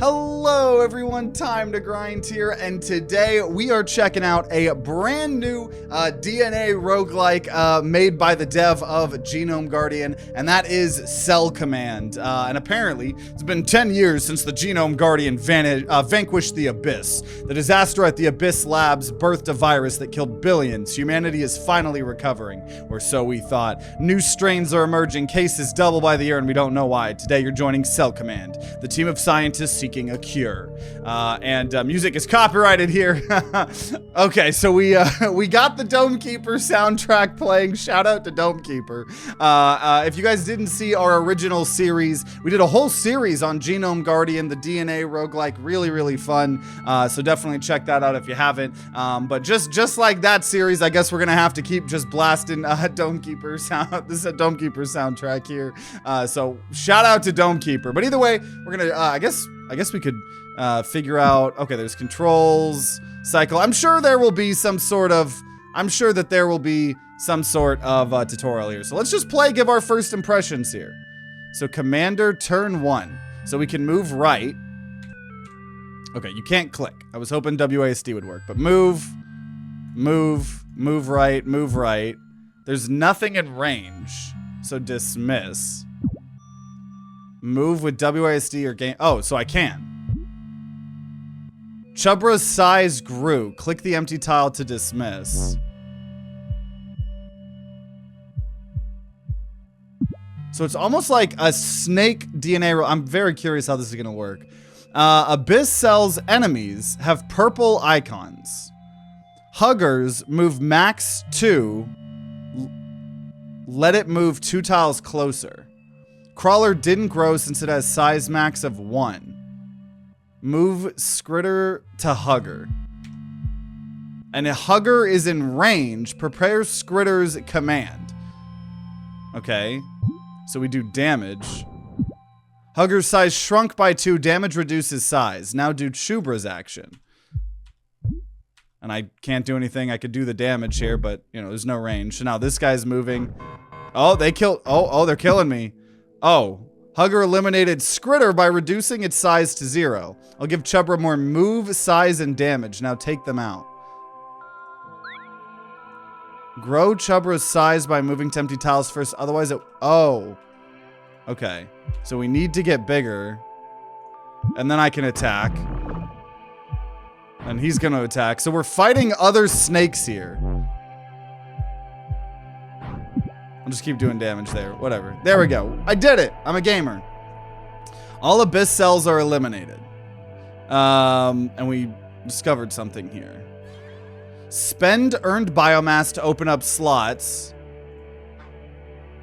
Hello everyone, TimeToGrind here, and today we are checking out a brand new DNA roguelike made by the dev of Genome Guardian, and that is CRlmao. And apparently, it's been 10 years since the Genome Guardian vanquished the Abyss. The disaster at the Abyss Labs birthed a virus that killed billions. Humanity is finally recovering, or so we thought. New strains are emerging, cases double by the year, and we don't know why. Today you're joining CRlmao, the team of scientists seeking a cure. Music is copyrighted here. Okay, so we got the Dome Keeper soundtrack playing. Shout out to Dome Keeper. If you guys didn't see our original series, we did a whole series on Genome Guardian, the DNA roguelike. Really fun. So definitely check that out if you haven't. But just like that series, I guess we're gonna have to keep just blasting Dome Keeper sound. This is a Dome Keeper soundtrack here. So shout out to Dome Keeper. But either way, we're gonna I guess we could figure out, okay, there's controls, cycle. I'm sure there will be some sort of tutorial here. So let's just play, give our first impressions here. So Commander, turn 1. So we can move right. Okay, you can't click. I was hoping WASD would work, but move right. There's nothing in range. So dismiss. Move with WASD or game. Oh, so I can. Chubra's size grew. Click the empty tile to dismiss. So it's almost like a snake DNA. I'm very curious how this is going to work. Abyss Cells enemies have purple icons. Huggers move max 2. Let it move 2 tiles closer. Crawler didn't grow since it has size max of 1. Move Skritter to Hugger. And a Hugger is in range. Prepare Skritter's command. Okay. So we do damage. Hugger's size shrunk by 2. Damage reduces size. Now do Chubra's action. And I can't do anything. I could do the damage here, but, you know, there's no range. So now this guy's moving. Oh, they killed. Oh, they're killing me. Oh, Hugger eliminated Skritter by reducing its size to 0. I'll give Chubra more move, size, and damage. Now take them out. Grow Chubra's size by moving to empty tiles first. Otherwise it... Oh. Okay. So we need to get bigger. And then I can attack. And he's going to attack. So we're fighting other snakes here. I'll just keep doing damage there. Whatever. There we go. I did it. I'm a gamer. All Abyss cells are eliminated. And we discovered something here. Spend earned biomass to open up slots.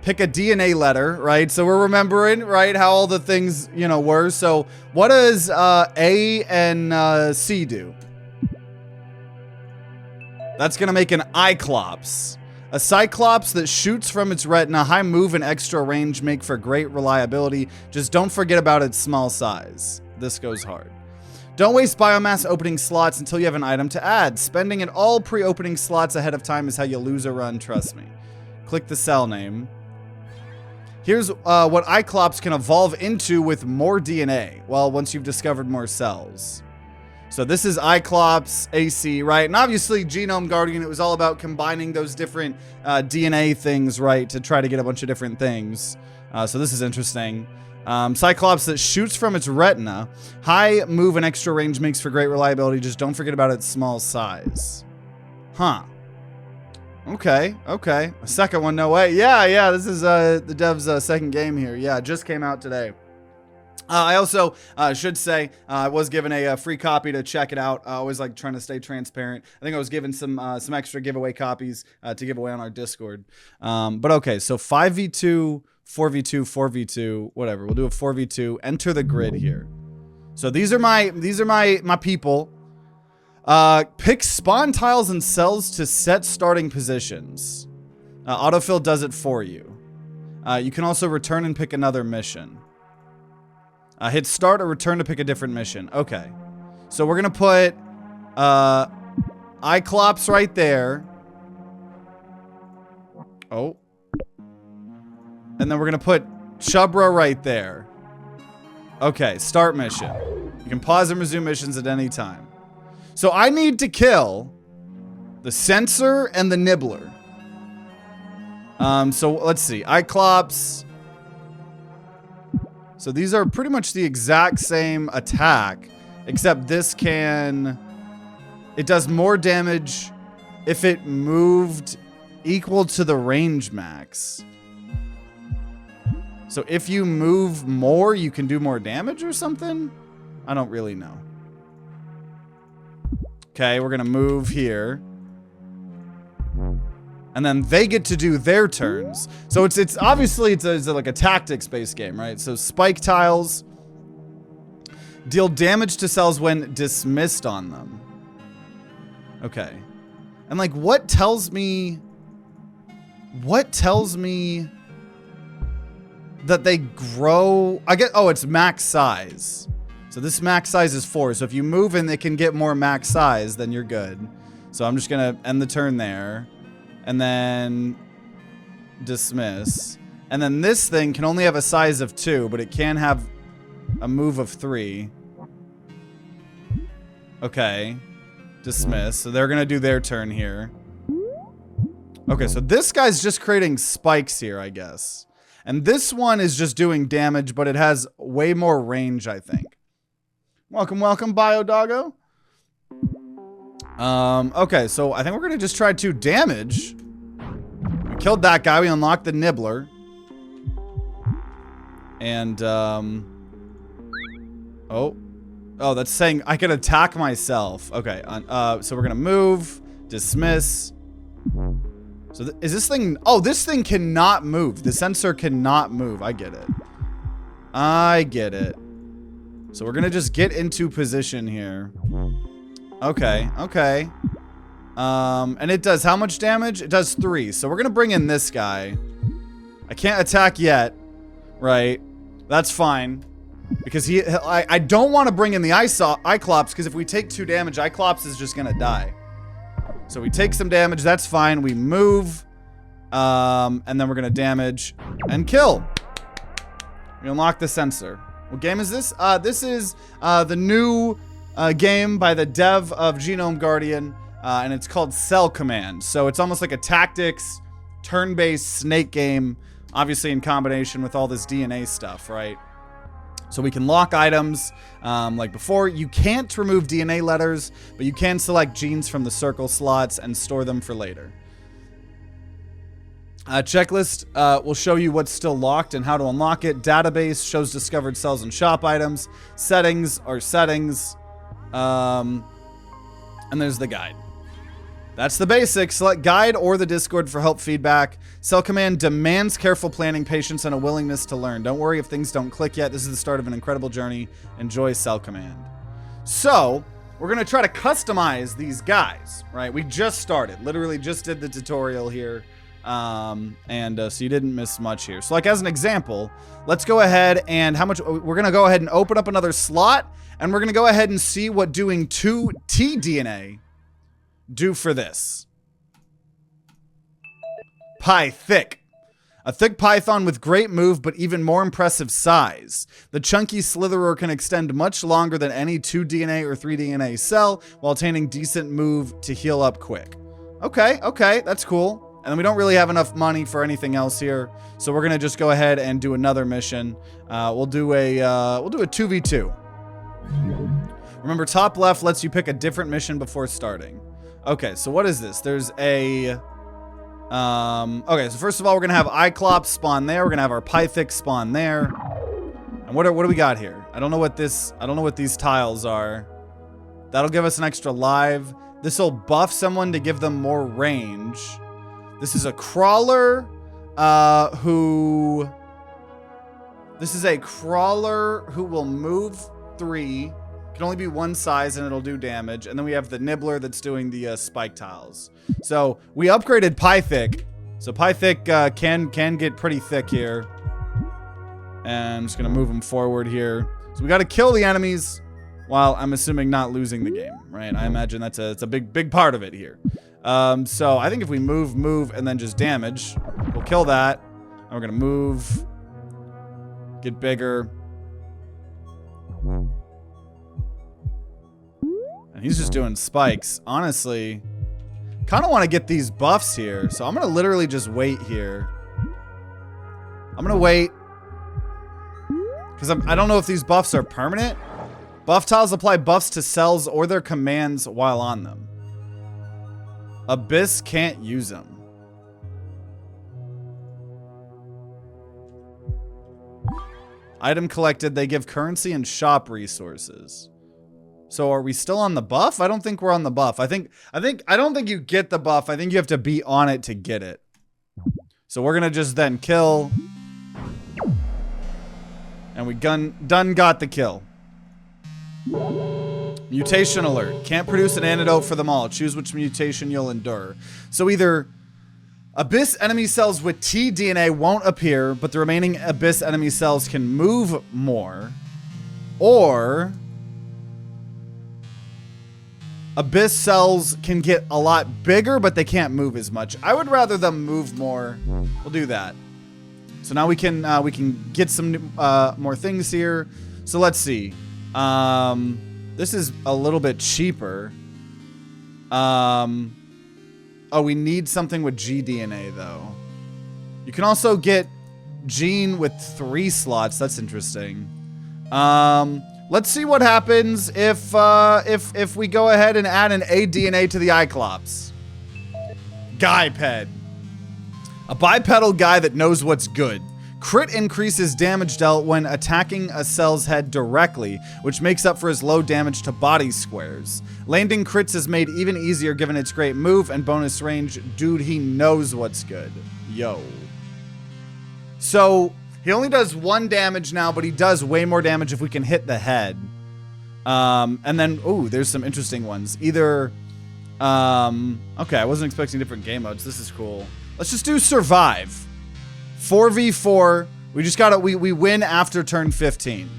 Pick a DNA letter, right? So we're remembering, right, how all the things, you know, were. So what does A and C do? That's going to make an Cyclops. A Cyclops that shoots from its retina. High move and extra range make for great reliability. Just don't forget about its small size. This goes hard. Don't waste biomass opening slots until you have an item to add. Spending at all pre-opening slots ahead of time is how you lose a run, trust me. Click the cell name. Here's what Cyclops can evolve into with more DNA. Well, once you've discovered more cells. So this is Cyclops AC, right? And obviously Genome Guardian, it was all about combining those different DNA things, right? To try to get a bunch of different things. So this is interesting. Cyclops that shoots from its retina. High move and extra range makes for great reliability. Just don't forget about its small size. Huh. Okay. A second one, no way. Yeah, this is the dev's second game here. Yeah, it just came out today. I also should say I was given a free copy to check it out. I always like trying to stay transparent. I think I was given some extra giveaway copies to give away on our Discord. But okay, so 5v2, 4v2, 4v2, whatever. We'll do a 4v2. Enter the grid here. So these are my people. Pick spawn tiles and cells to set starting positions. Autofill does it for you. You can also return and pick another mission. Hit start or return to pick a different mission. Okay. So we're going to put Cyclops right there. Oh. And then we're going to put Chubra right there. Okay, start mission. You can pause and resume missions at any time. So I need to kill the sensor and the nibbler. So let's see. Cyclops. So these are pretty much the exact same attack, except this can... It does more damage if it moved equal to the range max. So if you move more, you can do more damage or something? I don't really know. Okay, we're gonna move here. And then they get to do their turns. So it's obviously it's like a tactics-based game, right? So spike tiles deal damage to cells when dismissed on them. Okay. And like what tells me that they grow? It's max size. So this max size is 4. So if you move and it can get more max size, then you're good. So I'm just gonna end the turn there. And then dismiss. And then this thing can only have a size of 2, but it can have a move of 3. Okay. Dismiss. So they're gonna do their turn here. Okay, so this guy's just creating spikes here, I guess. And this one is just doing damage, but it has way more range, I think. Welcome, welcome, BioDoggo. Okay, so I think we're gonna just try to damage. We killed that guy, we unlocked the nibbler. And, oh, that's saying I can attack myself. Okay, so we're gonna move, dismiss. So is this thing, this thing cannot move. The sensor cannot move, I get it. I get it. So we're gonna just get into position here. Okay, okay. And it does how much damage? It does 3. So we're gonna bring in this guy. I can't attack yet, right? That's fine. Because I don't want to bring in the Cyclops, because if we take 2 damage, Cyclops is just gonna die. So we take some damage, that's fine. We move, and then we're gonna damage and kill. We unlock the sensor. What game is this? This is the new game by the dev of Genome Guardian, and it's called Cell Command. So it's almost like a tactics, turn-based snake game, obviously in combination with all this DNA stuff, right? So we can lock items, like before. You can't remove DNA letters, but you can select genes from the circle slots and store them for later. Checklist will show you what's still locked and how to unlock it. Database shows discovered cells and shop items. Settings are settings. And there's the guide. That's the basics. Select guide or the Discord for help feedback. Cell Command demands careful planning, patience, and a willingness to learn. Don't worry if things don't click yet. This is the start of an incredible journey. Enjoy Cell Command. So, we're going to try to customize these guys, right? We just started. Literally just did the tutorial here. So you didn't miss much here. So like as an example, let's go ahead and we're going to go ahead and open up another slot, and we're going to go ahead and see what doing 2 tDNA do for this. Thick. A thick python with great move, but even more impressive size. The chunky slitherer can extend much longer than any 2 DNA or 3 DNA cell, while attaining decent move to heal up quick. Okay, that's cool. And then we don't really have enough money for anything else here, so we're gonna just go ahead and do another mission. We'll do a 2v2. Remember, top left lets you pick a different mission before starting. Okay, so what is this? There's a... okay, so first of all, we're gonna have Cyclops spawn there. We're gonna have our Pythic spawn there. And what do we got here? I don't know what these tiles are. That'll give us an extra live. This will buff someone to give them more range. This is a crawler who will move 3. Can only be 1 size and it'll do damage. And then we have the nibbler that's doing the spike tiles. So we upgraded Pythic. So Pythic can get pretty thick here. And I'm just gonna move him forward here. So we got to kill the enemies while I'm assuming not losing the game, right? I imagine it's a big part of it here. So I think if we move, and then just damage, we'll kill that. And we're gonna move, get bigger. he's just doing spikes. Honestly, kind of want to get these buffs here. So I'm going to literally just wait here. I'm going to wait. Because I don't know if these buffs are permanent. Buff tiles apply buffs to cells or their commands while on them. Abyss can't use them. Item collected, they give currency and shop resources. So are we still on the buff? I don't think we're on the buff. I don't think you get the buff. I think you have to be on it to get it. So we're gonna just then kill. And we done got the kill. Mutation alert. Can't produce an antidote for them all. Choose which mutation you'll endure. So either Abyss enemy cells with T DNA won't appear, but the remaining Abyss enemy cells can move more. Or Abyss cells can get a lot bigger, but they can't move as much. I would rather them move more. We'll do that. So now we can get some more things here. So let's see. This is a little bit cheaper. Oh, we need something with gDNA, though. You can also get gene with 3 slots. That's interesting. Let's see what happens if we go ahead and add an aDNA to the Cyclops. Guyped. A bipedal guy that knows what's good. Crit increases damage dealt when attacking a cell's head directly, which makes up for his low damage to body squares. Landing crits is made even easier given its great move and bonus range. Dude, he knows what's good. Yo. So, he only does 1 damage now, but he does way more damage if we can hit the head. And then, ooh, there's some interesting ones. Either, okay, I wasn't expecting different game modes. This is cool. Let's just do survive. 4v4. We just gotta, we win after turn 15.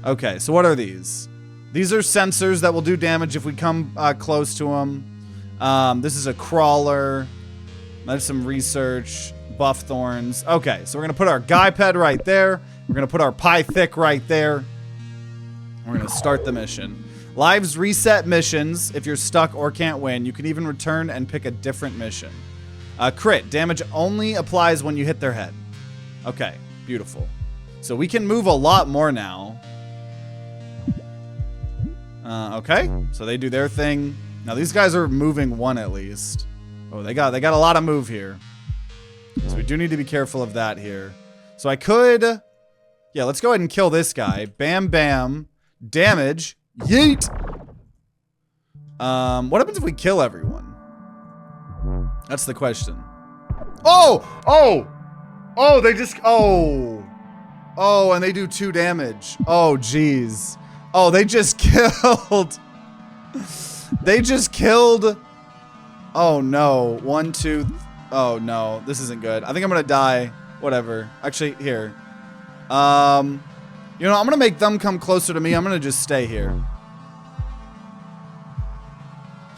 Okay, so what are these? These are sensors that will do damage if we come close to them. This is a crawler. There's some research. Buff thorns. Okay, so we're gonna put our Guyped right there. We're gonna put our Pythic right there. We're gonna start the mission. Lives reset missions if you're stuck or can't win. You can even return and pick a different mission. Crit. Damage only applies when you hit their head. Okay, beautiful. So we can move a lot more now. Okay, so they do their thing. Now these guys are moving 1 at least. Oh, they got a lot of move here. So we do need to be careful of that here. So I could... Yeah, let's go ahead and kill this guy. Bam, bam. Damage. Yeet! What happens if we kill everyone? That's the question. Oh! Oh! Oh, they just... Oh! Oh, and they do 2 damage. Oh, jeez. Oh, they just killed... They just killed... Oh, no. 1, 2... Oh, no. This isn't good. I think I'm gonna die. Whatever. Actually, here. You know, I'm gonna make them come closer to me. I'm gonna just stay here.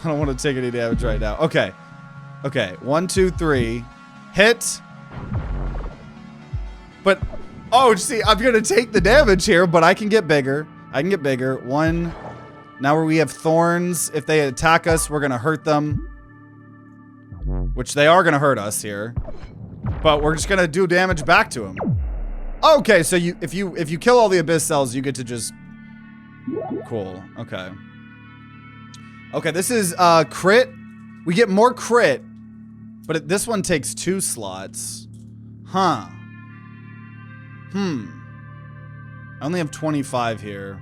I don't want to take any damage right now. Okay. Okay. 1, 2, 3. Hit. But, oh, see, I'm gonna take the damage here, but I can get bigger. I can get bigger. 1. Now where we have thorns, if they attack us, we're gonna hurt them. Which they are gonna hurt us here. But we're just gonna do damage back to them. Okay, so if you kill all the Abyss cells, you get to just... Cool. Okay. Okay, this is crit. We get more crit, but this one takes 2 slots. Huh. I only have 25 here.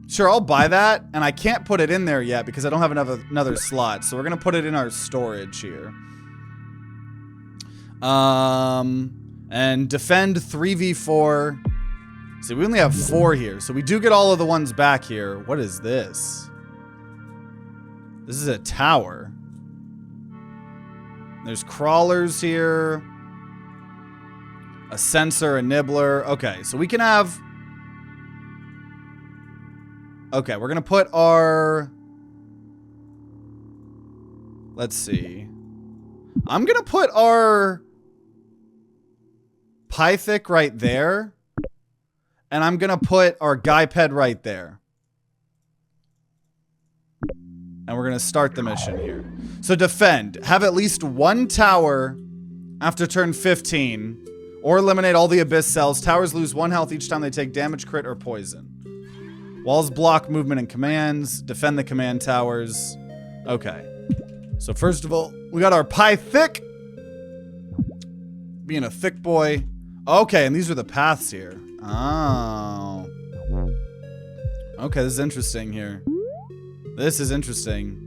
Sure, I'll buy that, and I can't put it in there yet because I don't have another slot, so we're gonna put it in our storage here. And defend 3v4. See, we only have 4 here, so we do get all of the ones back here. What is this? This is a tower. There's crawlers here. A sensor, a nibbler. Okay, so we can have... Okay, we're gonna put our... Let's see. I'm gonna put our... Pythic right there. And I'm going to put our guy ped right there. And we're going to start the mission here. So defend. Have at least one tower after turn 15. Or eliminate all the abyss cells. Towers lose 1 health each time they take damage, crit, or poison. Walls block movement and commands. Defend the command towers. Okay. So first of all, we got our pie thick. Being a thick boy. Okay, and these are the paths here. Oh. Okay, this is interesting here. This is interesting.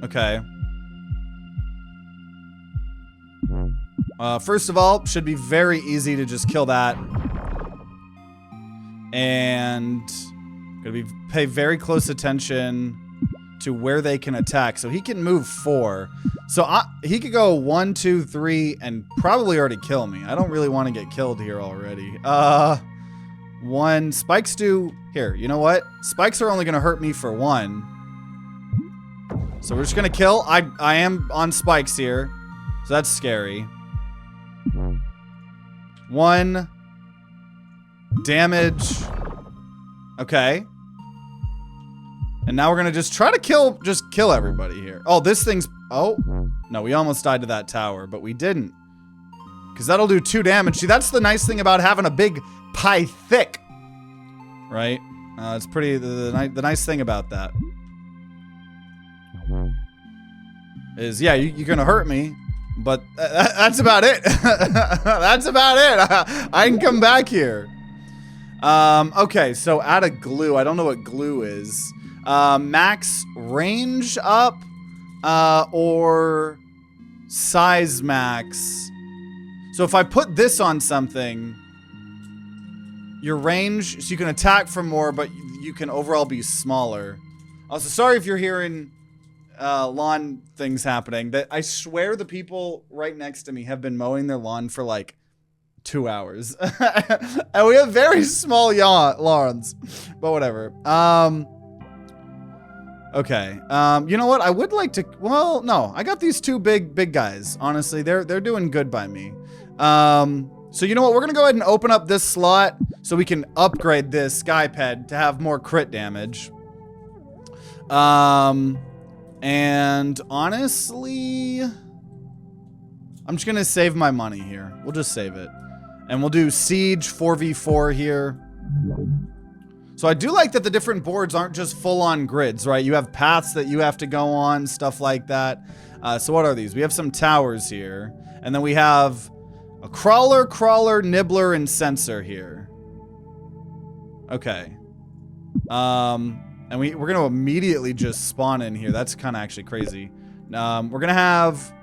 Okay. First of all, should be very easy to just kill that. And gonna pay very close attention to where they can attack. So he can move 4. So he could go 1, 2, 3, and probably already kill me. I don't really want to get killed here already. 1. Spikes do... Here, you know what? Spikes are only going to hurt me for 1. So we're just going to kill. I am on spikes here. So that's scary. 1. Damage. Okay. And now we're going to just try to kill everybody here. Oh, this thing's... Oh. No, we almost died to that tower, but we didn't. Because that'll do 2 damage. See, that's the nice thing about having a big pie thick. Right? It's pretty... The nice thing about that is, yeah, you're going to hurt me. But that's about it. That's about it. I can come back here. Okay, so add a glue. I don't know what glue is. Max range up or size max. So if I put this on something, your range, so you can attack for more, but you can overall be smaller. Also, sorry if you're hearing lawn things happening. That I swear the people right next to me have been mowing their lawn for like 2 hours. And we have very small lawns, but whatever. Okay. You know what? I would like to, well, no, I got these 2 big guys. Honestly, they're doing good by me. So you know what? We're going to go ahead and open up this slot so we can upgrade this Skyped to have more crit damage. And honestly, I'm just going to save my money here. We'll just save it. And we'll do Siege 4v4 here. So I do like that the different boards aren't just full-on grids, right? You have paths that you have to go on, stuff like that. So what are these? We have some towers here. And then we have a crawler, nibbler, and sensor here. Okay. And we're going to immediately just spawn in here. That's kind of actually crazy. We're going to have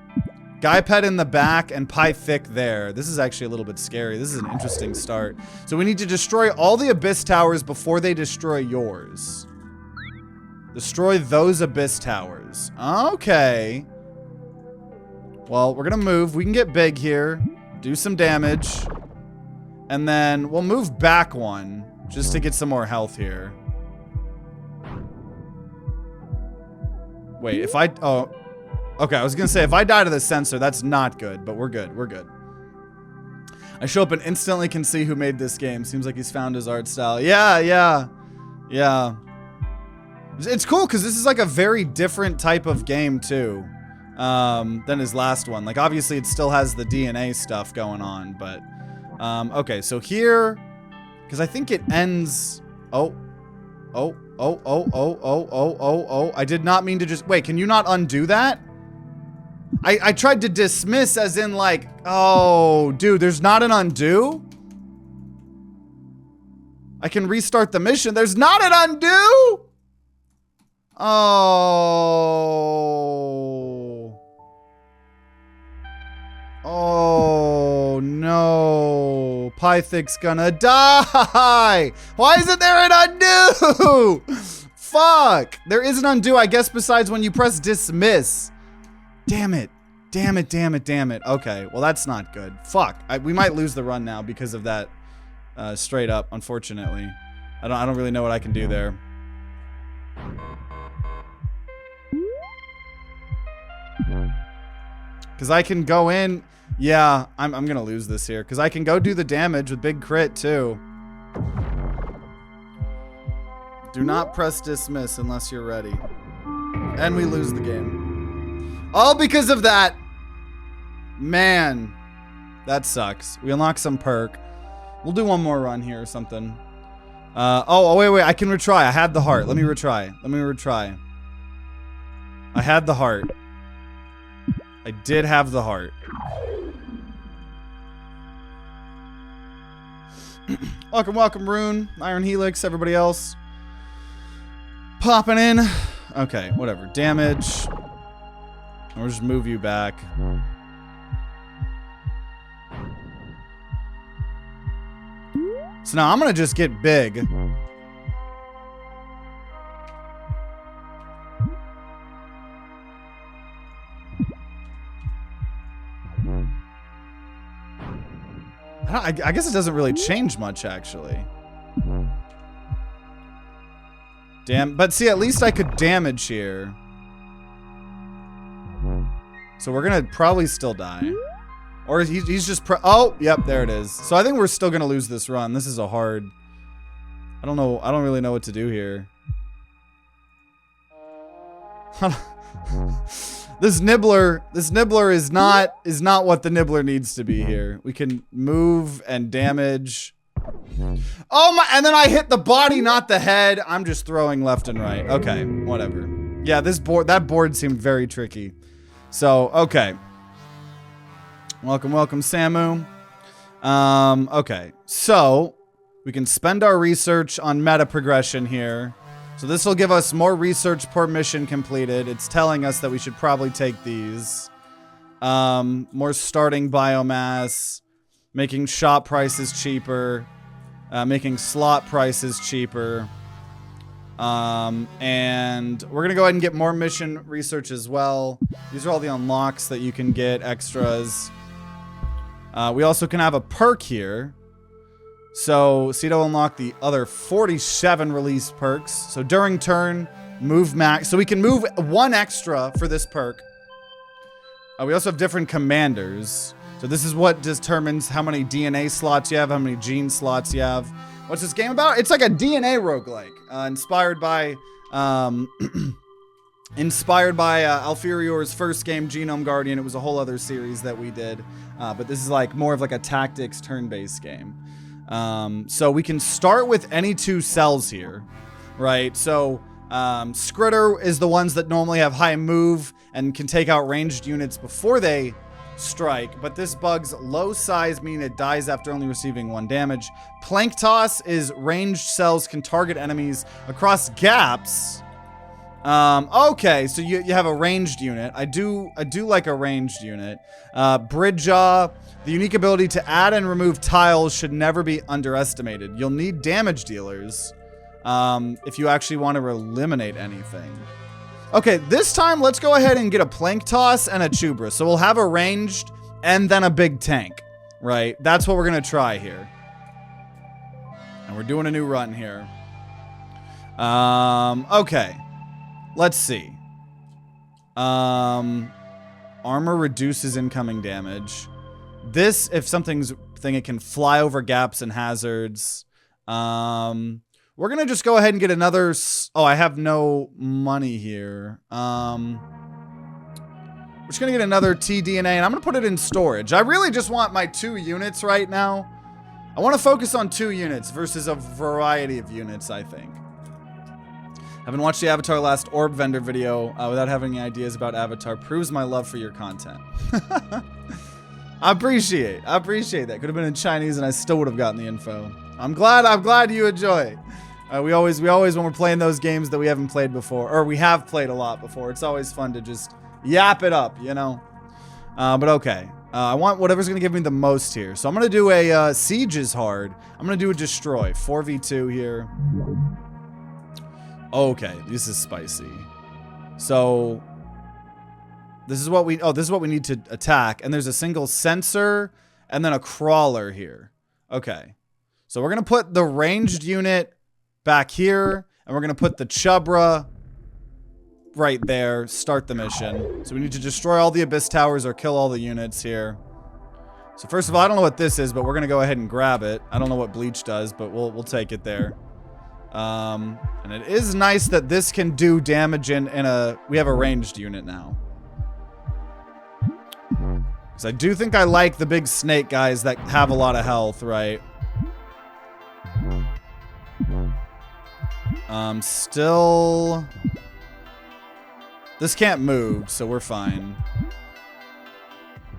Guy Pet in the back and Pie Thick there. This is actually a little bit scary. This is an interesting start. So we need to destroy all the Abyss Towers before they destroy yours. Destroy those Abyss Towers. Okay. Well, we're going to move. We can get big here. Do some damage. And then we'll move back 1 just to get some more health here. Wait, if I... Oh. Okay, I was going to say, if I die to the sensor, that's not good. But we're good. We're good. I show up and instantly can see who made this game. Seems like he's found his art style. Yeah. It's cool, because this is like a very different type of game, too. Than his last one. Like, obviously, it still has the DNA stuff going on. But, okay, so here... Because I think it ends... Oh. I did not mean to just... Wait, can you not undo that? I tried to dismiss as in like... Oh, dude, there's not an undo? I can restart the mission. There's not an undo? Oh. Oh, no. Pythic's gonna die. Why isn't there an undo? Fuck. There is an undo, I guess, besides when you press dismiss. Damn it. Damn it. Okay, well, that's not good. Fuck. We might lose the run now because of that. Straight up, unfortunately. I don't really know what I can do there. Because I can go in... Yeah, I'm gonna lose this here. Because I can go do the damage with big crit, too. Do not press dismiss unless you're ready. And we lose the game. All because of that. Man, that sucks. We unlock some perk. We'll do one more run here or something. Oh, wait. I can retry. I had the heart. Let me retry. I had the heart. I did have the heart. Welcome, Rune, Iron Helix, everybody else. Popping in. Okay, whatever. Damage. I'll just move you back. So now I'm gonna just get big. I guess it doesn't really change much, actually. Damn, but see, at least I could damage here. So we're gonna probably still die. Or he's just oh, yep, there it is. So I think we're still gonna lose this run. This is a hard... I don't know, I don't really know what to do here. This nibbler is not what the nibbler needs to be here. We can move and damage. Oh my, and then I hit the body, not the head. I'm just throwing left and right. Okay, whatever. Yeah, that board seemed very tricky. So, okay. Welcome, Samu. Okay. So, we can spend our research on meta progression here. So this will give us more research per mission completed. It's telling us that we should probably take these. More starting biomass, making shop prices cheaper, making slot prices cheaper. And we're going to go ahead and get more mission research as well. These are all the unlocks that you can get, extras. We also can have a perk here. So, Cedo unlocked the other 47 release perks. So, during turn, move max. So, we can move one extra for this perk. We also have different commanders. So, this is what determines how many DNA slots you have, how many gene slots you have. What's this game about? It's like a DNA roguelike. Inspired by Alpherior's first game, Genome Guardian. It was a whole other series that we did. But this is like more of like a tactics turn-based game. So we can start with any two cells here, right? So, Skritter is the ones that normally have high move and can take out ranged units before they strike, but this bug's low size, meaning it dies after only receiving 1 damage. Plank Toss is ranged cells can target enemies across gaps. Okay, so you have a ranged unit. I do like a ranged unit. Bridgejaw, the unique ability to add and remove tiles should never be underestimated. You'll need damage dealers if you actually want to eliminate anything. Okay, this time let's go ahead and get a Plank Toss and a Chubra. So we'll have a ranged and then a big tank, right? That's what we're gonna try here. And we're doing a new run here. Okay. Let's see. Armor reduces incoming damage. This, if something's thing, it can fly over gaps and hazards. We're gonna just go ahead and get another. Oh, I have no money here. We're just gonna get another TDNA, and I'm gonna put it in storage. I really just want my 2 units right now. I want to focus on 2 units versus a variety of units, I think. Haven't watched the Avatar Last Orb Vendor video without having any ideas about Avatar. Proves my love for your content. I appreciate that. Could have been in Chinese and I still would have gotten the info. I'm glad you enjoy. We always, when we're playing those games that we haven't played before, or we have played a lot before, it's always fun to just yap it up, you know? But okay. I want whatever's going to give me the most here. So I'm going to do a Siege is hard. I'm going to do a Destroy. 4v2 here. Okay, this is spicy. So this is what we need to attack, and there's a single sensor and then a crawler here. Okay. So we're going to put the ranged unit back here, and we're going to put the Chubra right there. Start the mission. So we need to destroy all the Abyss Towers or kill all the units here. So first of all, I don't know what this is, but we're gonna go ahead and grab it. I don't know what bleach does, but we'll take it there. And it is nice that this can do damage in a... We have a ranged unit now. Because I do think I like the big snake guys that have a lot of health, right? Still... This can't move, so we're fine.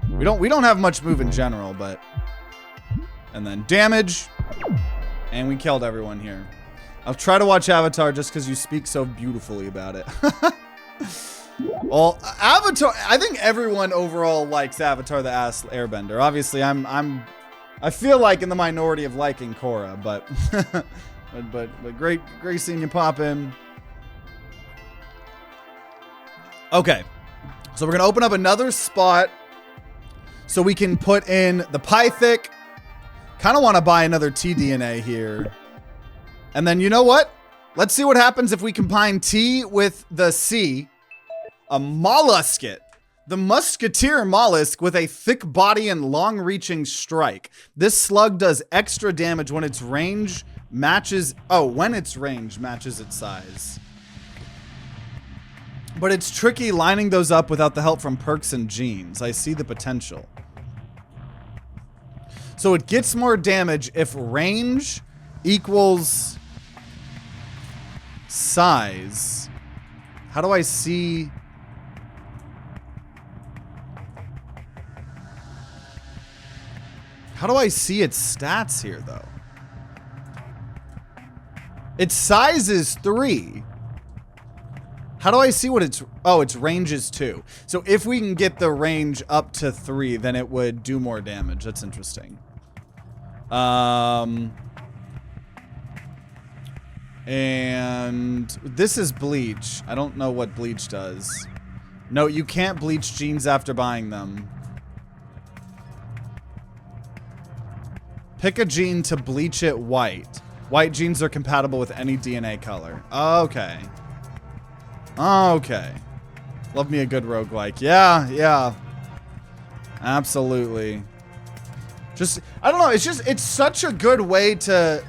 We don't have much move in general, but... And then damage. And we killed everyone here. I'll try to watch Avatar just because you speak so beautifully about it. Well, Avatar... I think everyone overall likes Avatar the Airbender. Obviously, I feel like in the minority of liking Korra, but... but great seeing you pop in. Okay, so we're gonna open up another spot so we can put in the Pythic. Kind of want to buy another TDNA here. And then you know what? Let's see what happens if we combine T with the C. A mollusket. The musketeer mollusk with a thick body and long-reaching strike. This slug does extra damage when its range matches... Oh, when its range matches its size. But it's tricky lining those up without the help from perks and genes. I see the potential. So it gets more damage if range equals size. How do I see... How do I see its stats here, though? Its size is 3. How do I see what its... Oh, its range is 2. So if we can get the range up to 3, then it would do more damage. That's interesting. And this is bleach. I don't know what bleach does. No, you can't bleach genes after buying them. Pick a gene to bleach it white. White genes are compatible with any DNA color. Okay. Okay. Love me a good roguelike. Yeah. Absolutely. Just, I don't know, it's such a good way to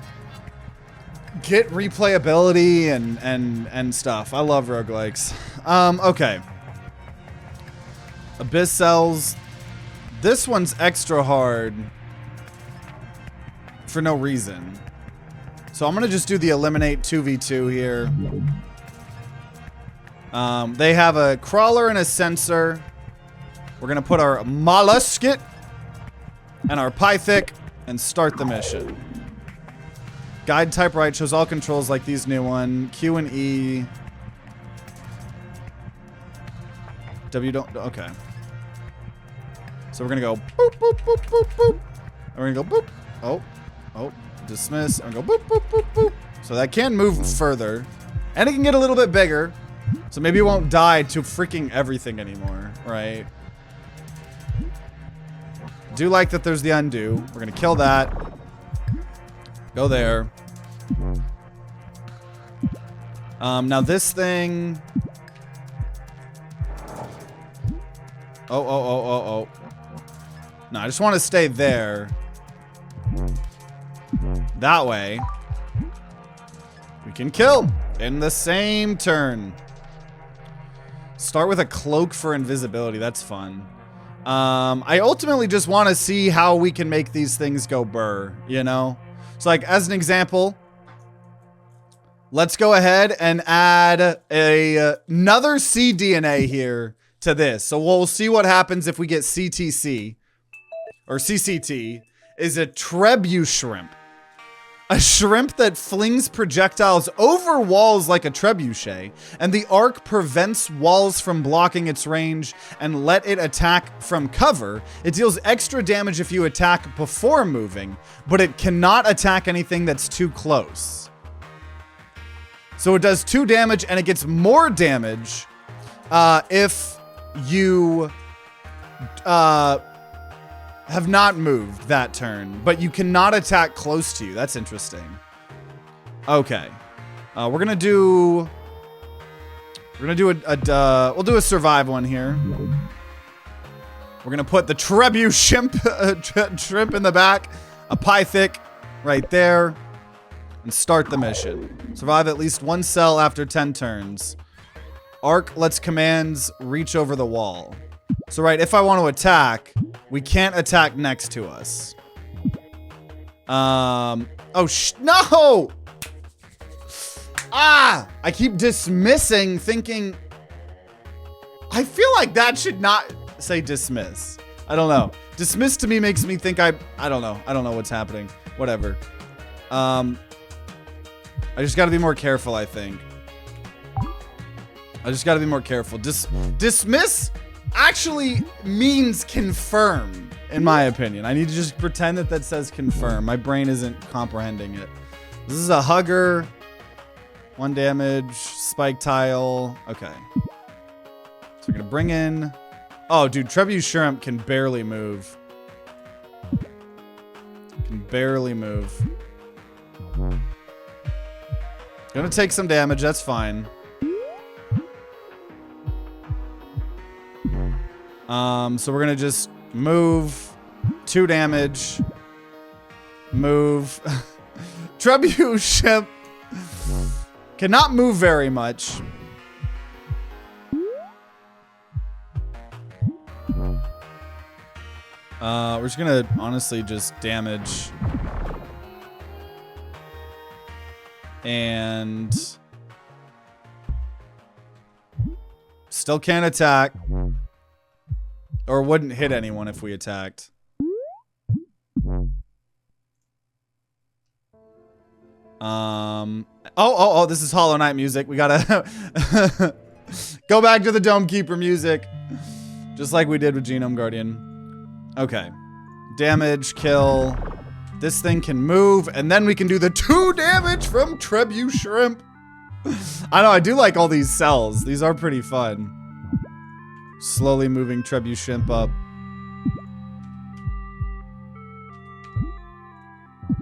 get replayability and stuff. I love roguelikes. Okay. Abyss cells. This one's extra hard for no reason. So I'm gonna just do the eliminate 2v2 here. They have a crawler and a sensor. We're gonna put our mollusket and our Pythic and start the mission. Guide type right shows all controls like these new one. Q and E. W don't, okay. So we're gonna go boop, boop, boop, boop, boop. And we're gonna go boop. Oh, dismiss. And go boop, boop, boop, boop. So that can move further. And it can get a little bit bigger. So maybe it won't die to freaking everything anymore, right? Do like that there's the undo. We're gonna kill that. Go there. Now this thing... Oh. No, I just want to stay there. That way. We can kill in the same turn. Start with a cloak for invisibility. That's fun. I ultimately just want to see how we can make these things go burr, you know? So like, as an example, let's go ahead and add another cDNA here to this. So we'll see what happens if we get CTC, or CCT, is a Trebu shrimp. A shrimp that flings projectiles over walls like a trebuchet, and the arc prevents walls from blocking its range and let it attack from cover. It deals extra damage if you attack before moving, but it cannot attack anything that's too close. So it does 2 damage, and it gets more damage if you have not moved that turn, but you cannot attack close to you. That's interesting. Okay. We'll do a survive one here. We're gonna put the Trebu shrimp in the back, a Pythic right there, and start the mission. Survive at least 1 cell after 10 turns. Arc lets commands reach over the wall. So right, if I want to attack, we can't attack next to us. Oh, no! Ah! I keep dismissing, thinking... I feel like that should not say dismiss. I don't know. Dismiss to me makes me think I don't know. I don't know what's happening. Whatever. I just gotta be more careful, I think. I just gotta be more careful. Dismiss actually means confirm, in my opinion. I need to just pretend that that says confirm. My brain isn't comprehending it. This is a hugger. 1 damage. Spike tile. Okay. So we're gonna bring in... Oh, dude, Trebu Shrimp can barely move. Can barely move. Gonna take some damage, that's fine. So we're gonna just move 2 damage. Move. Trebu Shrimp cannot move very much. We're just gonna honestly just damage. And still can't attack. Or wouldn't hit anyone if we attacked. Oh, this is Hollow Knight music. We gotta go back to the Dome Keeper music. Just like we did with Genome Guardian. Okay. Damage, kill. This thing can move, and then we can do the 2 damage from Trebu Shrimp. I know, I do like all these cells. These are pretty fun. Slowly moving Trebu Shrimp up.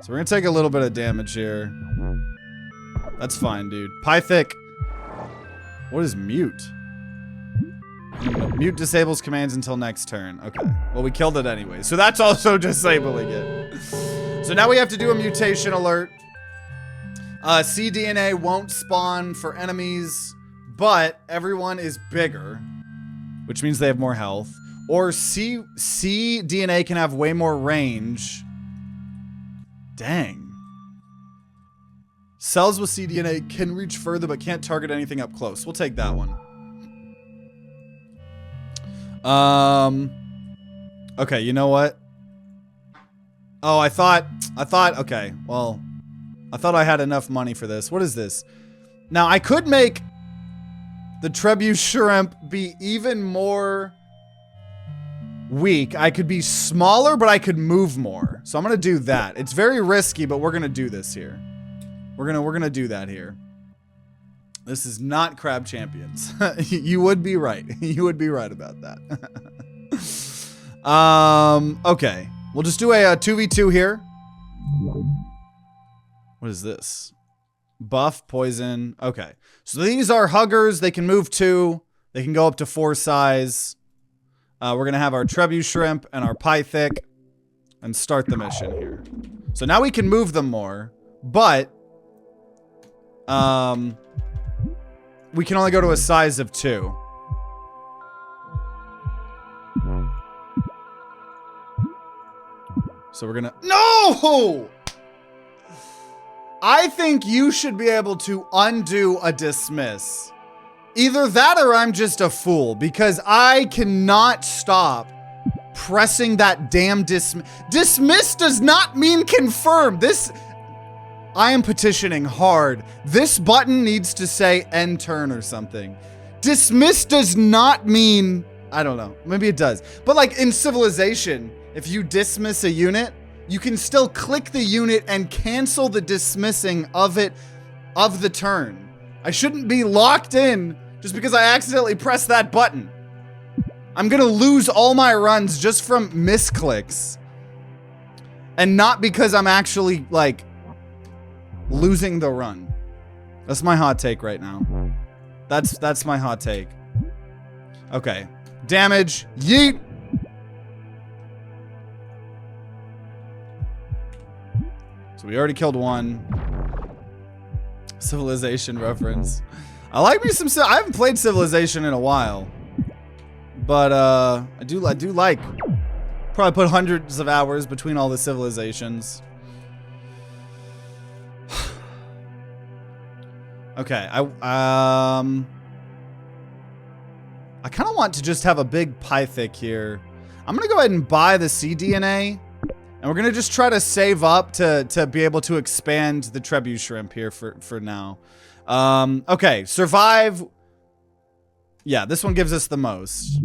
So we're gonna take a little bit of damage here. That's fine, dude. Pythic. What is mute? Mute disables commands until next turn. Okay. Well, we killed it anyway. So that's also disabling it. So now we have to do a mutation alert. cDNA won't spawn for enemies, but everyone is bigger, which means they have more health. Or cDNA can have way more range. Dang. Cells with cDNA can reach further but can't target anything up close. We'll take that one. Okay, you know what? Oh, I thought, okay, well, I thought I had enough money for this. What is this? Now, I could make the Trebu Shrimp be even more weak. I could be smaller, but I could move more. So I'm gonna do that. It's very risky, but we're gonna do this here. We're gonna do that here. This is not Crab Champions. You would be right. You would be right about that. Okay. We'll just do a 2v2 here. What is this? Buff, poison. Okay. So these are huggers. They can move 2. They can go up to 4 size. We're going to have our Trebu Shrimp and our Pythic and start the mission here. So now we can move them more, but we can only go to a size of 2. So we're gonna... No! I think you should be able to undo a dismiss. Either that or I'm just a fool, because I cannot stop pressing that damn dismiss. Dismiss does not mean confirm. This... I am petitioning hard. This button needs to say end turn or something. Dismiss does not mean... I don't know. Maybe it does. But like in Civilization, if you dismiss a unit, you can still click the unit and cancel the dismissing of it, of the turn. I shouldn't be locked in just because I accidentally pressed that button. I'm gonna lose all my runs just from misclicks. And not because I'm actually, like, losing the run. That's my hot take right now. That's my hot take. Okay. Damage. Yeet. So we already killed one. Civilization reference. I like me some. I haven't played Civilization in a while, but I do like. Probably put hundreds of hours between all the civilizations. Okay, I kind of want to just have a big Pythic here. I'm gonna go ahead and buy the cDNA, and we're gonna just try to save up to be able to expand the Trebuchet shrimp here for now. Okay, survive. Yeah, this one gives us the most.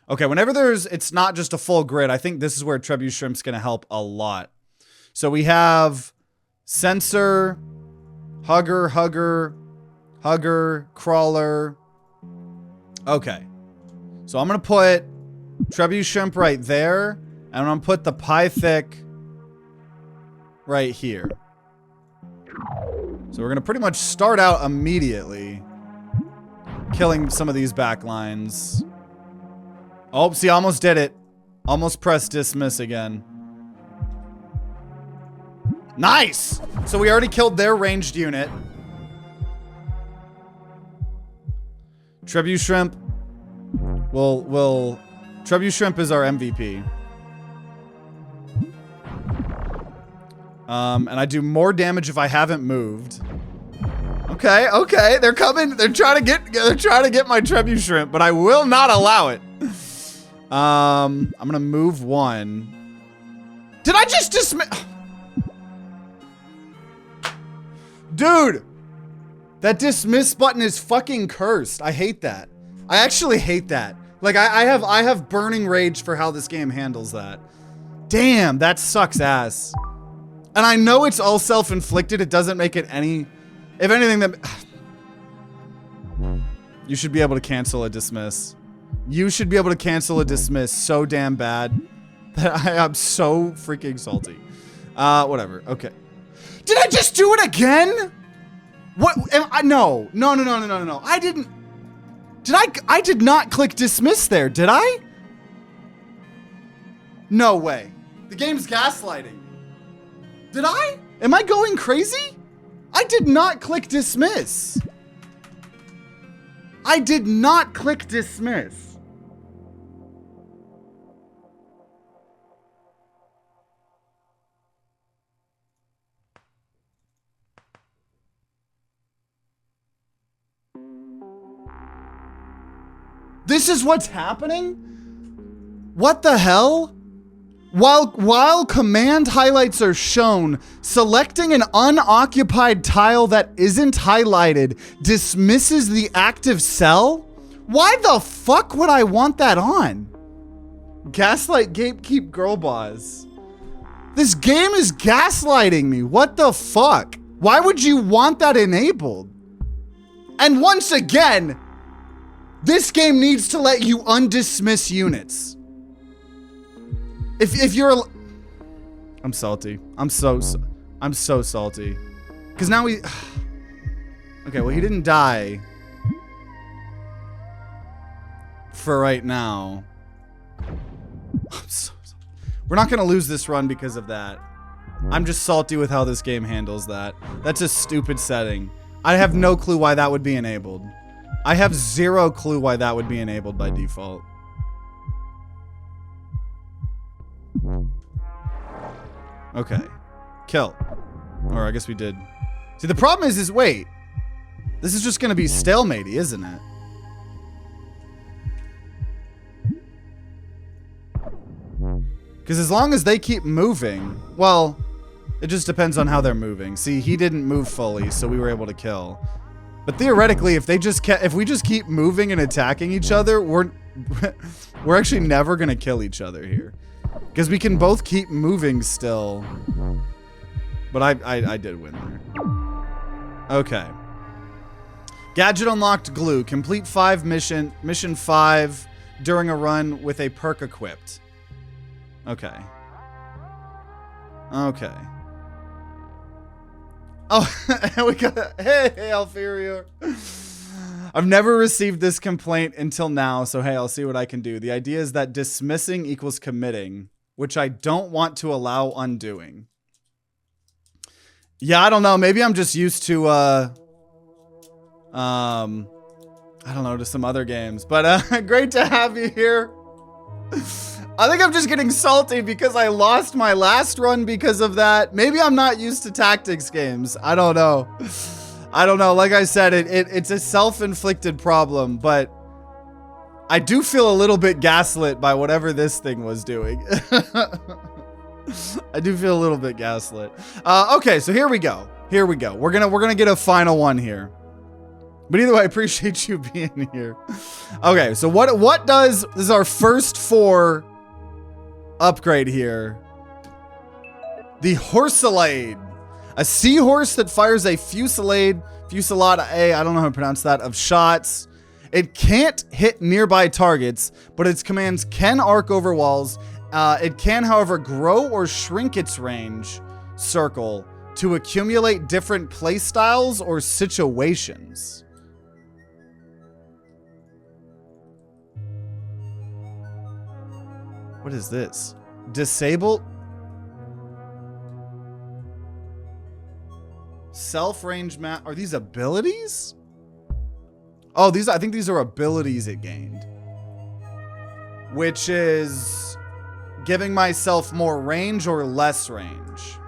Okay, whenever it's not just a full grid, I think this is where Trebuchet shrimp's gonna help a lot. So we have sensor, hugger, crawler. Okay, so I'm gonna put Trebuchet shrimp right there, and I'm gonna put the Pythic right here. So we're gonna pretty much start out immediately killing some of these back lines. Oh, see, almost did it. Almost pressed dismiss again. Nice! So we already killed their ranged unit. Trebuchet shrimp. Trebuchet shrimp is our MVP. And I do more damage if I haven't moved. Okay, okay, they're coming. They're trying to get my Trebuchet shrimp, but I will not allow it. I'm gonna move one. Did I just dismiss? Dude, that dismiss button is fucking cursed. I hate that. I actually hate that. Like I have burning rage for how this game handles that. Damn, that sucks ass. And I know it's all self-inflicted. It doesn't make it any, if anything, that you should be able to cancel a dismiss. You should be able to cancel a dismiss so damn bad that I am so freaking salty. Whatever. Okay. Did I just do it again? What? No. I didn't. I did not click dismiss there, did I? No way. The game's gaslighting. Did I? Am I going crazy? I did not click dismiss. I did not click dismiss. This is what's happening? What the hell? While command highlights are shown, selecting an unoccupied tile that isn't highlighted dismisses the active cell? Why the fuck would I want that on? Gaslight gatekeep girl boss. This game is gaslighting me. What the fuck? Why would you want that enabled? And once again, this game needs to let you undismiss units. If you're I'm salty. I'm so salty. Cause now we okay, well he didn't die for right now. We're not gonna lose this run because of that. I'm just salty with how this game handles that. That's a stupid setting. I have no clue why that would be enabled. I have zero clue why that would be enabled by default. Okay. Kill. Or I guess we did. See, the problem is wait. This is just gonna be stalematey, isn't it? Because as long as they keep moving, well, it just depends on how they're moving. See, he didn't move fully, so we were able to kill. But theoretically, if we just keep moving and attacking each other, we're actually never gonna kill each other here, because we can both keep moving still. But I did win there. Okay. Gadget unlocked glue. Complete 5 mission 5 during a run with a perk equipped. Okay. Okay. Oh, we got hey, Alpherior. I've never received this complaint until now, so hey, I'll see what I can do. The idea is that dismissing equals committing, which I don't want to allow undoing. Yeah, I don't know. Maybe I'm just used to, I don't know, to some other games. But great to have you here. I think I'm just getting salty because I lost my last run because of that. Maybe I'm not used to tactics games. I don't know. I don't know. Like I said, it's a self-inflicted problem, but I do feel a little bit gaslit by whatever this thing was doing. I do feel a little bit gaslit. Okay, so here we go. Here we go. We're gonna get a final one here. But either way, I appreciate you being here. Okay, so what does, this is our first 4 upgrade here. The Horselade. A seahorse that fires a fusillade A, I don't know how to pronounce that, of shots. It can't hit nearby targets, but its commands can arc over walls. It can, however, grow or shrink its range circle to accumulate different playstyles or situations. What is this? Disable self-range map. Are these abilities? Oh, these, I think these are abilities it gained. Which is giving myself more range or less range.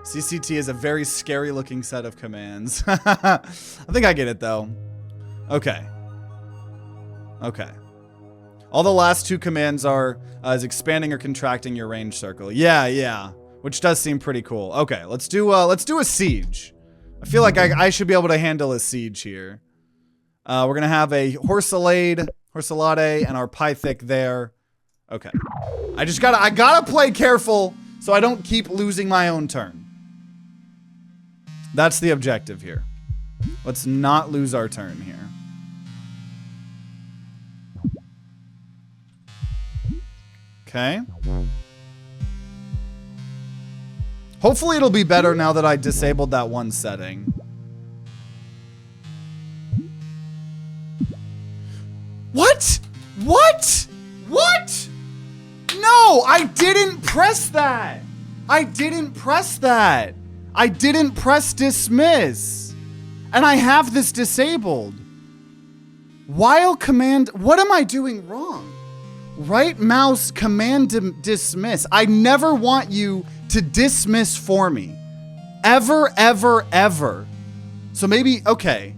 CCT is a very scary looking set of commands. I think I get it though. Okay. Okay. All the last 2 commands are is expanding or contracting your range circle. Yeah. Which does seem pretty cool. Okay, let's do a siege. I feel like I should be able to handle a siege here. We're gonna have a Horselade, and our Pythic there. Okay. I gotta play careful so I don't keep losing my own turn. That's the objective here. Let's not lose our turn here. Okay. Hopefully it'll be better now that I disabled that one setting. What? What? What? No, I didn't press that. I didn't press that. I didn't press dismiss. And I have this disabled. While command, what am I doing wrong? Right mouse command dismiss. I never want you to dismiss for me. Ever, ever, ever. So maybe, okay.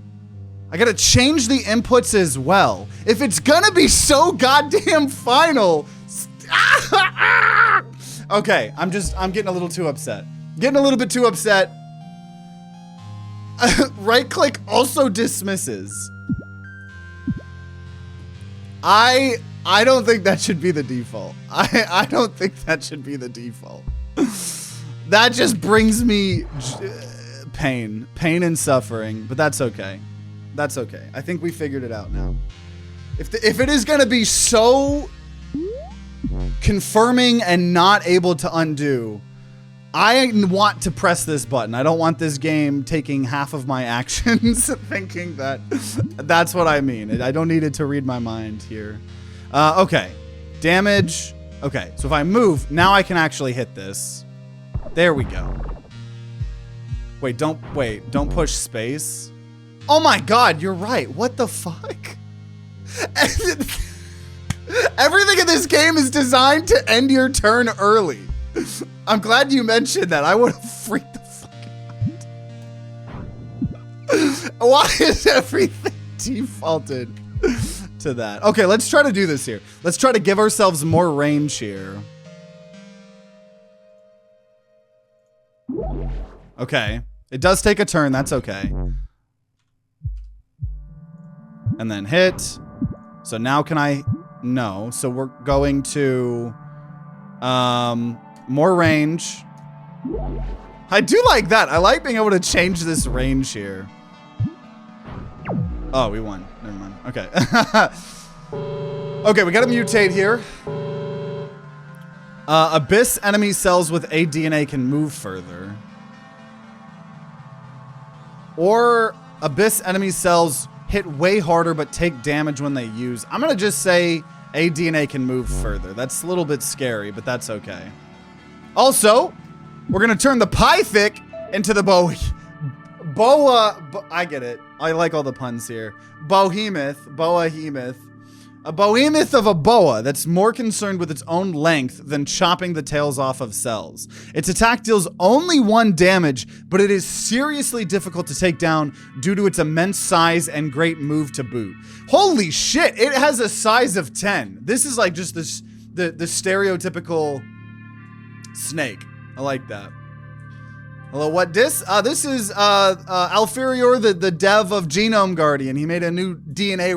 I gotta change the inputs as well. If it's gonna be so goddamn final. Okay, I'm getting a little too upset. Getting a little bit too upset. Right click also dismisses. I don't think that should be the default. I don't think that should be the default. That just brings me pain and suffering, but that's okay. That's okay. I think we figured it out now. If it is gonna be so confirming and not able to undo, I want to press this button. I don't want this game taking half of my actions thinking that that's what I mean. I don't need it to read my mind here. Okay. Damage. Okay, so if I move, now I can actually hit this. There we go. Wait, don't push space. Oh my god, you're right. What the fuck? Everything in this game is designed to end your turn early. I'm glad you mentioned that. I would have freaked the fuck out. Why is everything defaulted to that? Okay, let's try to do this here. Let's try to give ourselves more range here. Okay. It does take a turn. That's okay. And then hit. So now can I... No. So we're going to... more range. I do like that. I like being able to change this range here. Oh, we won. Never mind. Okay. Okay, we gotta mutate here. Abyss enemy cells with ADNA can move further. Or Abyss enemy cells hit way harder but take damage when they use. I'm gonna just say ADNA can move further. That's a little bit scary, but that's okay. Also, We're gonna turn the Pythic into the I get it. I like all the puns here. Bohemoth. A behemoth of a boa that's more concerned with its own length than chopping the tails off of cells. Its attack deals only 1 damage, but it is seriously difficult to take down due to its immense size and great move to boot. Holy shit, it has a size of 10. This is like just this, the stereotypical snake. I like that. Hello, what dis? This is Alpherior, the dev of Genome Guardian. He made a new DNA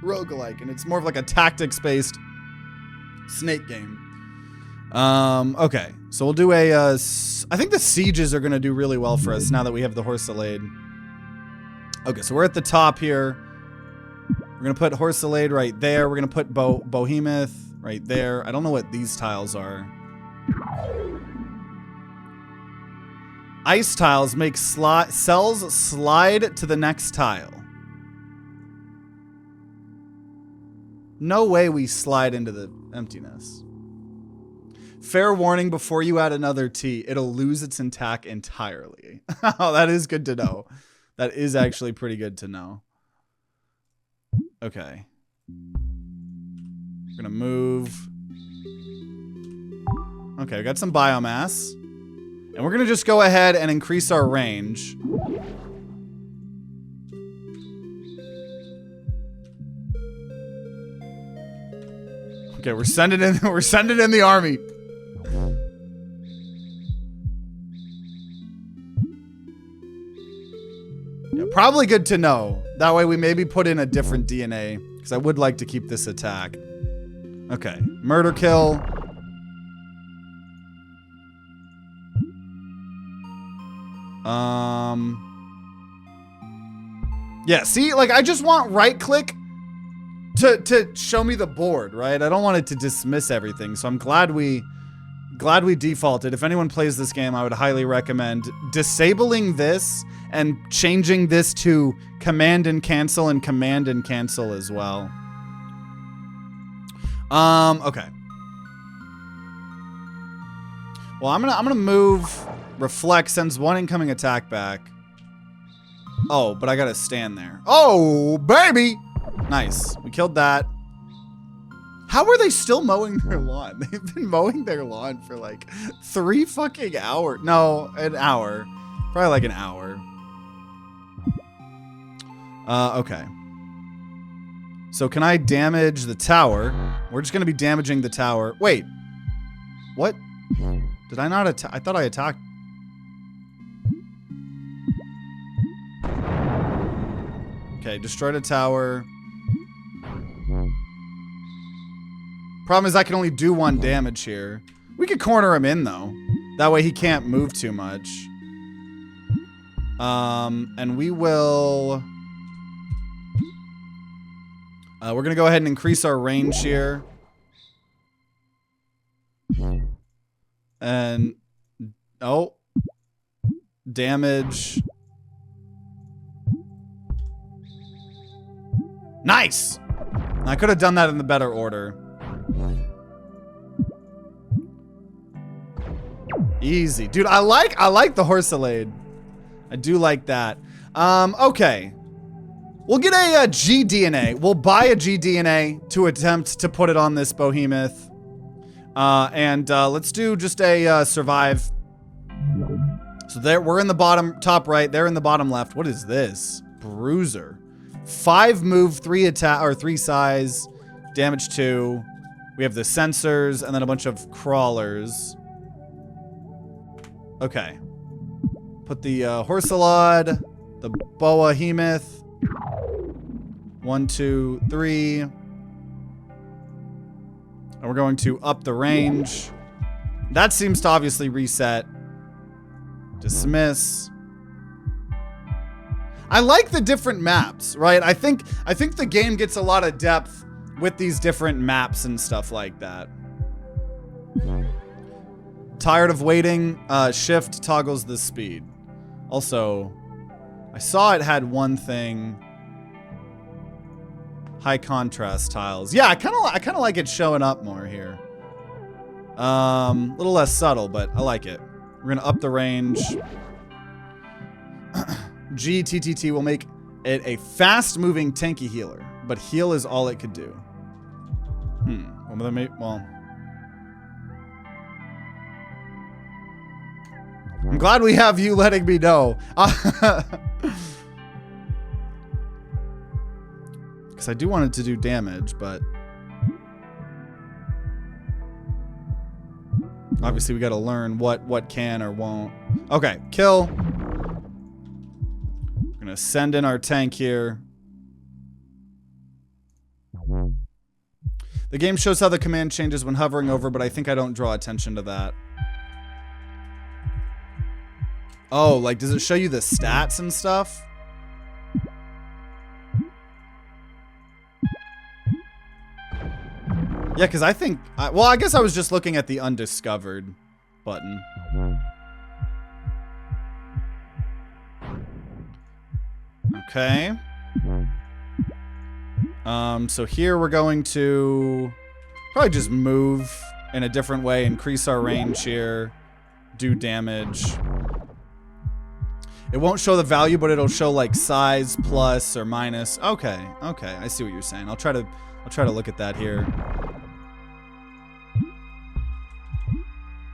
roguelike, and it's more of like a tactics-based snake game. Okay, so we'll do a, I think the sieges are gonna do really well for us now that we have the Horsalade. Okay, so we're at the top here. We're gonna put Horsalade right there. We're gonna put Behemoth right there. I don't know what these tiles are. Ice tiles make cells slide to the next tile. No way we slide into the emptiness. Fair warning before you add another T, it'll lose its attack entirely. Oh, that is good to know. That is actually pretty good to know. Okay. We're gonna move. Okay, we got some biomass. And we're gonna just go ahead and increase our range. Okay, we're sending in the army. Yeah, probably good to know. That way we maybe put in a different DNA, because I would like to keep this attack. Okay, murder kill. Yeah, see, like I just want right click to show me the board, right? I don't want it to dismiss everything, so I'm glad we defaulted. If anyone plays this game, I would highly recommend disabling this and changing this to command and cancel as well. Okay. Well, I'm gonna move. Reflect sends 1 incoming attack back. Oh, but I gotta stand there. Oh, baby! Nice. We killed that. How are they still mowing their lawn? They've been mowing their lawn for like 3 fucking hours. No, an hour. Probably like an hour. Okay. So can I damage the tower? We're just gonna be damaging the tower. Wait. What? Did I not attack? I thought I attacked. Okay, destroyed a tower. Problem is I can only do 1 damage here. We could corner him in though. That way he can't move too much. And we will... we're gonna go ahead and increase our range here. And... oh. Damage... Nice! I could have done that in the better order. Easy. Dude, I like the Horsalade. I do like that. Okay. We'll get a GDNA. We'll buy a GDNA to attempt to put it on this behemoth. Let's do just a survive. So there, we're in the top right. They're in the bottom left. What is this? Bruiser. 5 move, 3 attack, or 3 size, damage 2. We have the sensors, and then a bunch of crawlers. Okay. Put the Horsalade, the Behemoth. 1, 2, 3. And we're going to up the range. That seems to obviously reset. Dismiss. I like the different maps, right? I think the game gets a lot of depth with these different maps and stuff like that. Tired of waiting? Shift toggles the speed. Also, I saw it had one thing. High contrast tiles. Yeah, I kind of like it showing up more here. A little less subtle, but I like it. We're gonna up the range. GTTT will make it a fast-moving tanky healer, but heal is all it could do. Well, I'm glad we have you letting me know. Because I do want it to do damage, but obviously we got to learn what can or won't. Okay, kill. We're gonna send in our tank here. The game shows how the command changes when hovering over, but I think I don't draw attention to that. Oh, like, does it show you the stats and stuff? Yeah, because I think... well, I guess I was just looking at the undiscovered button. Okay. So here we're going to probably just move in a different way, increase our range here, do damage. It won't show the value, but it'll show like size plus or minus. Okay, okay, I see what you're saying. I'll try to look at that here.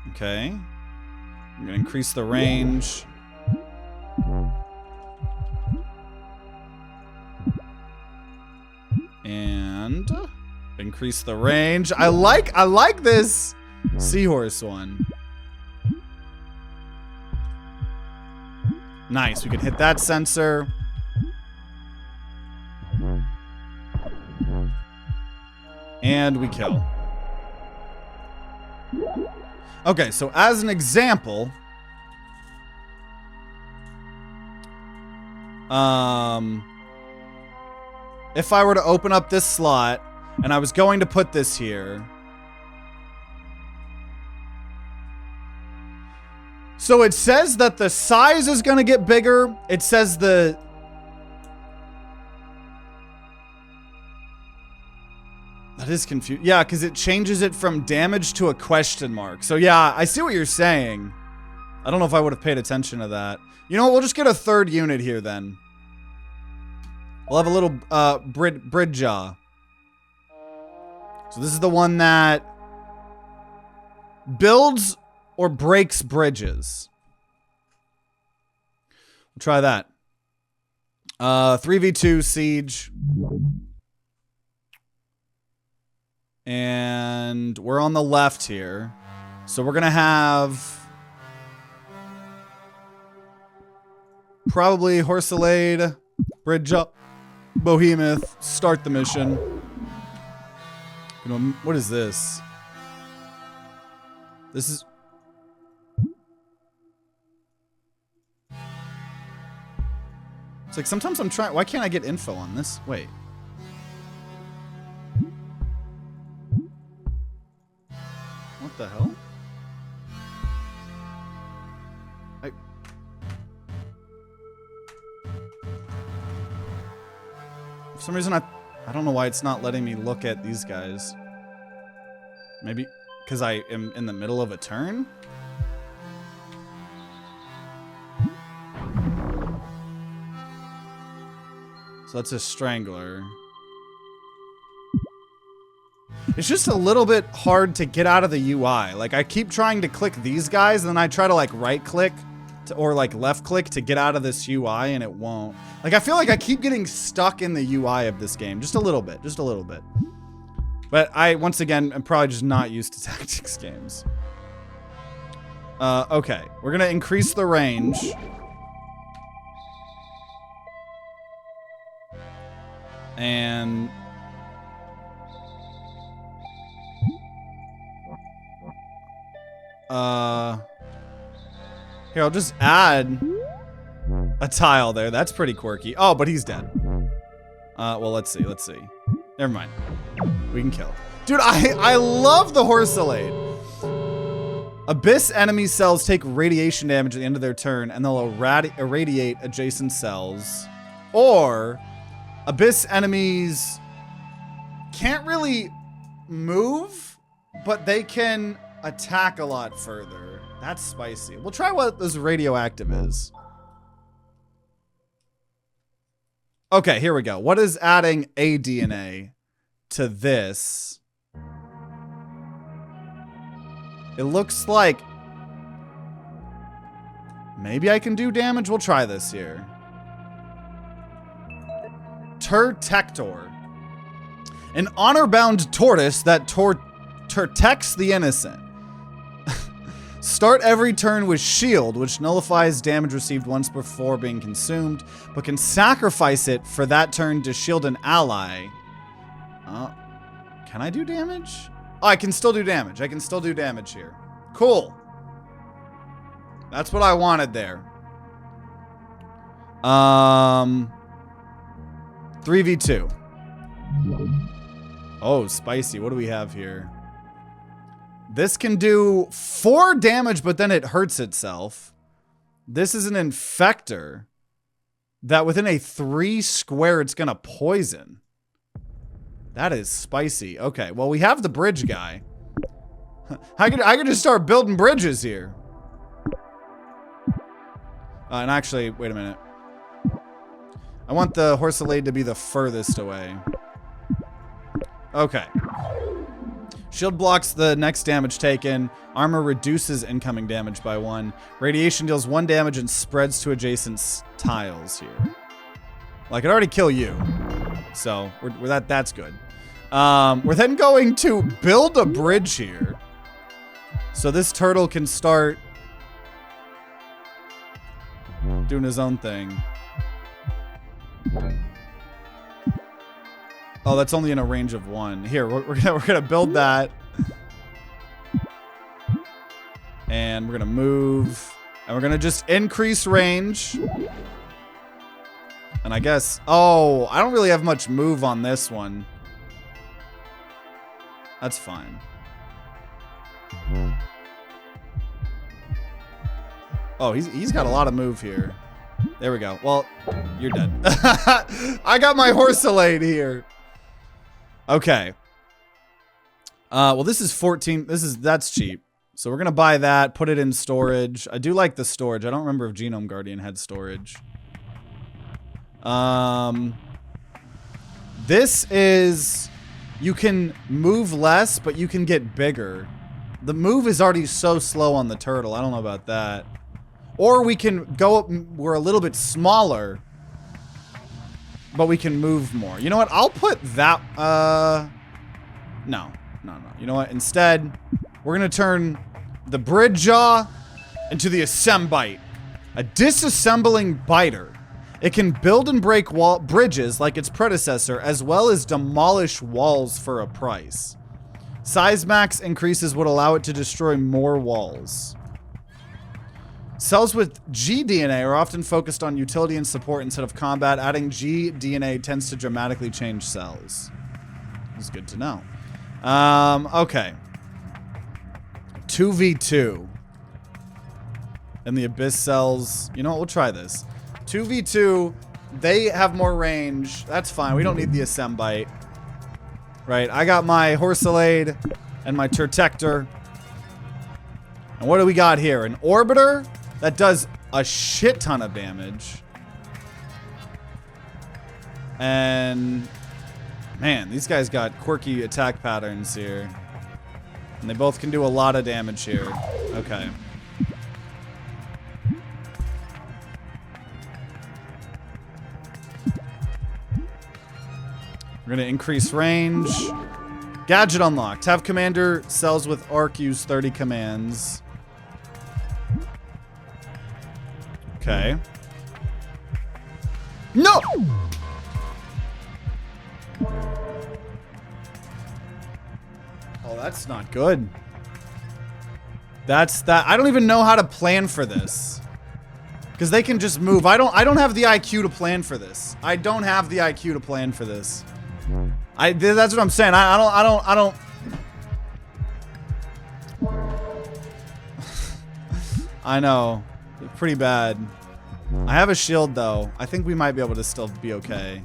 Okay. I'm gonna increase the range. And increase the range. I like this seahorse one. Nice, we can hit that sensor. And we kill. Okay, so as an example, if I were to open up this slot and I was going to put this here. So it says that the size is going to get bigger. It says the... That is confusing. Yeah, because it changes it from damage to a question mark. So yeah, I see what you're saying. I don't know if I would have paid attention to that. You know what? We'll just get a third unit here then. We'll have a little bridge jaw. So this is the one that builds or breaks bridges. We'll try that. 3v2 siege. And we're on the left here. So we're gonna have probably Horselade, bridge up, Behemoth, start the mission. You know, what is this? This is... It's like sometimes I'm trying... Why can't I get info on this? Wait. What the hell? For some reason, I don't know why it's not letting me look at these guys. Maybe because I am in the middle of a turn? So that's a strangler. It's just a little bit hard to get out of the UI. Like, I keep trying to click these guys, and then I try to, like, right-click or, like, left-click to get out of this UI, and it won't. Like, I feel like I keep getting stuck in the UI of this game. Just a little bit. Just a little bit. But I, once again, am probably just not used to tactics games. Okay. We're going to increase the range. And... here, I'll just add a tile there. That's pretty quirky. Oh, but he's dead. Well, let's see. Let's see. Never mind. We can kill. Dude, I love the Horselade. Abyss enemy cells take radiation damage at the end of their turn, and they'll irradiate adjacent cells. Or, Abyss enemies can't really move, but they can attack a lot further. That's spicy. We'll try what this radioactive is. Okay, here we go. What is adding a DNA to this? It looks like maybe I can do damage. We'll try this here. Tertector. An honor-bound tortoise that tertects the innocent. Start every turn with shield, which nullifies damage received once before being consumed, but can sacrifice it for that turn to shield an ally. Can I do damage? Oh, I can still do damage. I can still do damage here. Cool. That's what I wanted there. 3v2. Oh, spicy. What do we have here? This can do 4 damage, but then it hurts itself. This is an infector that within a 3 square, it's going to poison. That is spicy. Okay, well, we have the bridge guy. I could just start building bridges here. And actually, wait a minute. I want the Horselade to be the furthest away. Okay. Shield blocks the next damage taken. Armor reduces incoming damage by 1. Radiation deals 1 damage and spreads to adjacent tiles here. Well, I could already kill you. So, that's good. We're then going to build a bridge here. So this turtle can start doing his own thing. Oh, that's only in a range of 1. Here, we're gonna build that, and we're gonna move, and we're gonna just increase range. And I guess, oh, I don't really have much move on this one. That's fine. Oh, he's got a lot of move here. There we go. Well, you're dead. I got my Horselade here. Okay. Well, this is 14. That's cheap. So we're gonna buy that, put it in storage. I do like the storage. I don't remember if Genome Guardian had storage. This is, you can move less, but you can get bigger. The move is already so slow on the turtle. I don't know about that. Or we can go up, we're a little bit smaller, but we can move more. You know what? I'll put that, no. You know what? Instead, we're gonna turn the bridge jaw into the Assembite, a disassembling biter. It can build and break bridges like its predecessor, as well as demolish walls for a price. Size max increases would allow it to destroy more walls. Cells with G-DNA are often focused on utility and support instead of combat. Adding G-DNA tends to dramatically change cells. It's good to know. Okay. 2v2. And the Abyss cells. You know what? We'll try this. 2v2. They have more range. That's fine. We don't need the Assembite. Right. I got my Horselade and my Tertector. And what do we got here? An Orbiter that does a shit ton of damage. And man, these guys got quirky attack patterns here. And they both can do a lot of damage here. Okay. We're gonna increase range. Gadget unlocked. Have commander cells with arc use 30 commands. Okay. No! Oh, that's not good. That's that. I don't even know how to plan for this. Because they can just move. I don't have the IQ to plan for this. I don't have the IQ to plan for this. That's what I'm saying. I don't. I know. Pretty bad. I have a shield though. I think we might be able to still be okay.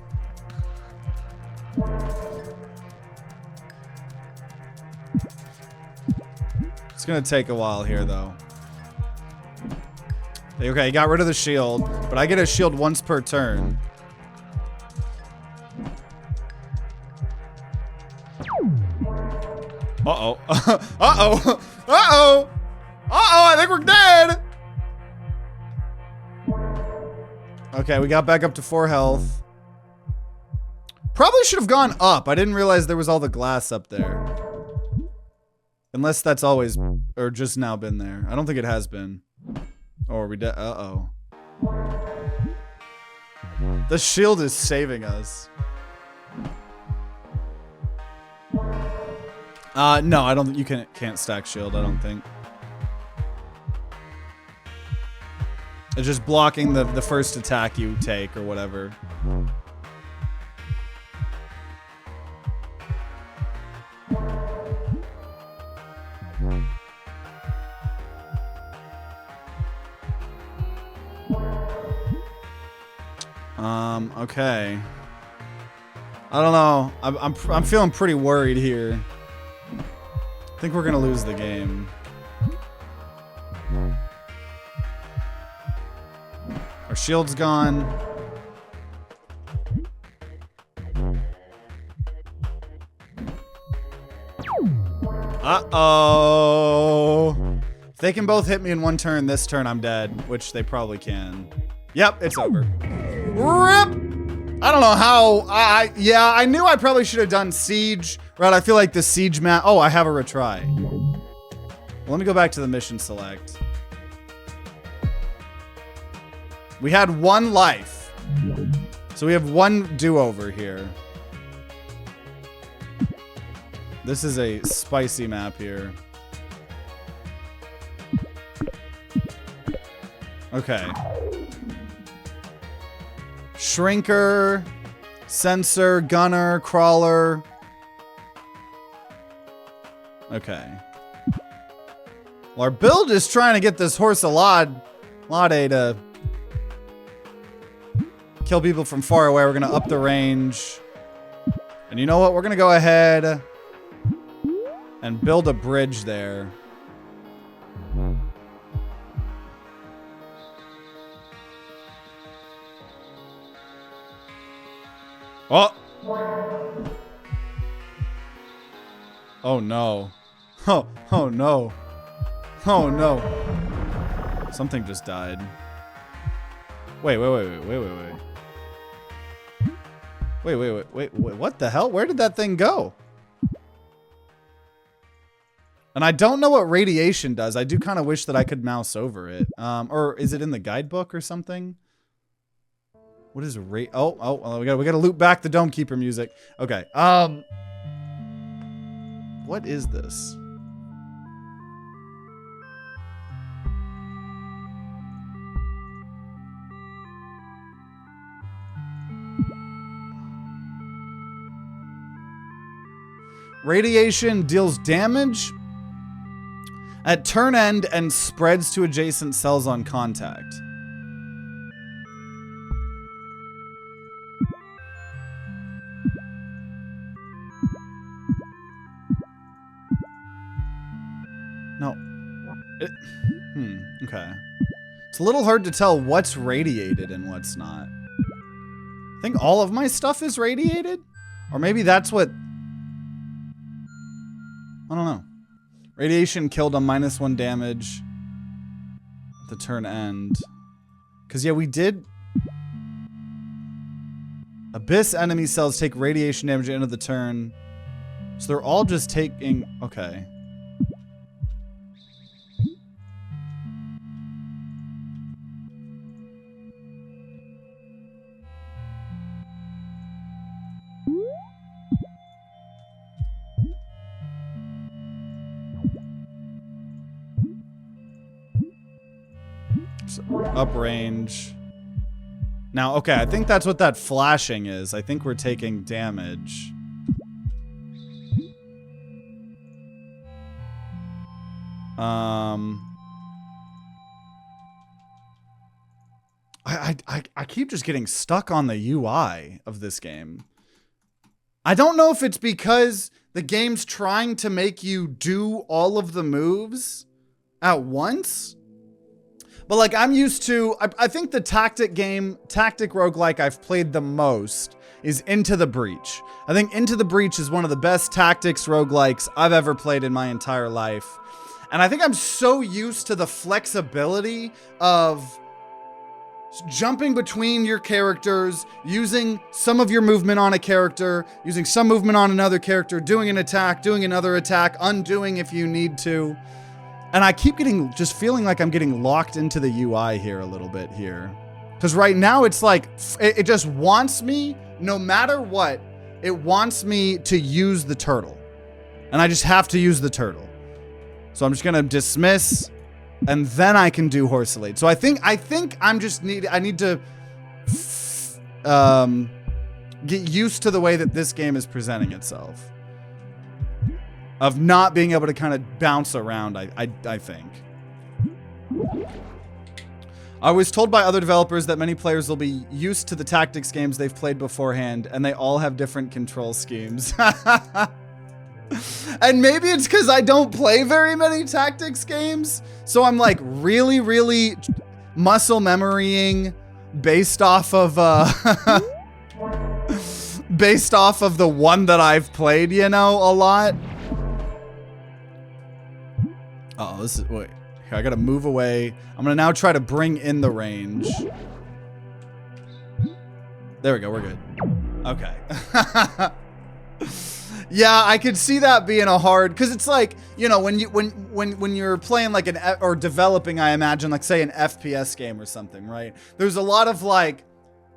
It's gonna take a while here though. Okay, he got rid of the shield, but I get a shield once per turn. Uh-oh. Uh-oh. Uh-oh. Uh-oh, I think we're dead. Okay, we got back up to 4 health. Probably should have gone up. I didn't realize there was all the glass up there. Unless that's always, or just now been there. I don't think it has been. Or are we dead? Uh-oh. The shield is saving us. No, I don't think you can't stack shield, I don't think. It's just blocking the first attack you take or whatever. Okay. I don't know. I'm feeling pretty worried here. I think we're gonna lose the game. Our shield's gone. Uh-oh. If they can both hit me in one turn this turn, I'm dead, which they probably can. Yep, it's over. RIP! I don't know how, yeah, I knew I probably should have done Siege, right? I feel like the Siege map, oh, I have a retry. Well, let me go back to the mission select. We had 1 life. So we have 1 do-over here. This is a spicy map here. Okay. Shrinker, Sensor, Gunner, Crawler. Okay. Well, our build is trying to get this horse Lade to kill people from far away. We're gonna up the range. And you know what? We're gonna go ahead and build a bridge there. Oh! Oh no. Oh no. Oh no. Something just died. Wait. Wait, what the hell? Where did that thing go? And I don't know what radiation does. I do kind of wish that I could mouse over it. Or is it in the guidebook or something? What is oh, we gotta loop back the Dome Keeper music. Okay. What is this? Radiation deals damage at turn end and spreads to adjacent cells on contact. No. Okay. It's a little hard to tell what's radiated and what's not. I think all of my stuff is radiated? Or maybe that's what... I don't know. Radiation killed on -1 damage at the turn end. Because, yeah, we did... Abyss enemy cells take radiation damage at the end of the turn. So they're all just taking... Okay. Up range. Now, okay, I think that's what that flashing is. I think we're taking damage. I keep just getting stuck on the UI of this game. I don't know if it's because the game's trying to make you do all of the moves at once. But like I'm used to, I think the tactic roguelike I've played the most is Into the Breach. I think Into the Breach is one of the best tactics roguelikes I've ever played in my entire life. And I think I'm so used to the flexibility of jumping between your characters, using some of your movement on a character, using some movement on another character, doing an attack, doing another attack, undoing if you need to. And I keep just feeling like I'm getting locked into the UI here a little bit here. Because right now it's like, it just wants me, no matter what, it wants me to use the turtle. And I just have to use the turtle. So I'm just gonna dismiss, and then I can do Horselade. So I think I need to get used to the way that this game is presenting itself. Of not being able to kind of bounce around, I think. I was told by other developers that many players will be used to the tactics games they've played beforehand, and they all have different control schemes. And maybe it's because I don't play very many tactics games, so I'm like really, really muscle memorying based off of based off of the one that I've played, you know, a lot. Uh-oh, this is, wait, here, I gotta move away. I'm gonna now try to bring in the range. There we go, we're good. Okay. Yeah, I could see that being a hard, because it's like, you know, when you're playing like or developing, I imagine, like say an FPS game or something, right? There's a lot of like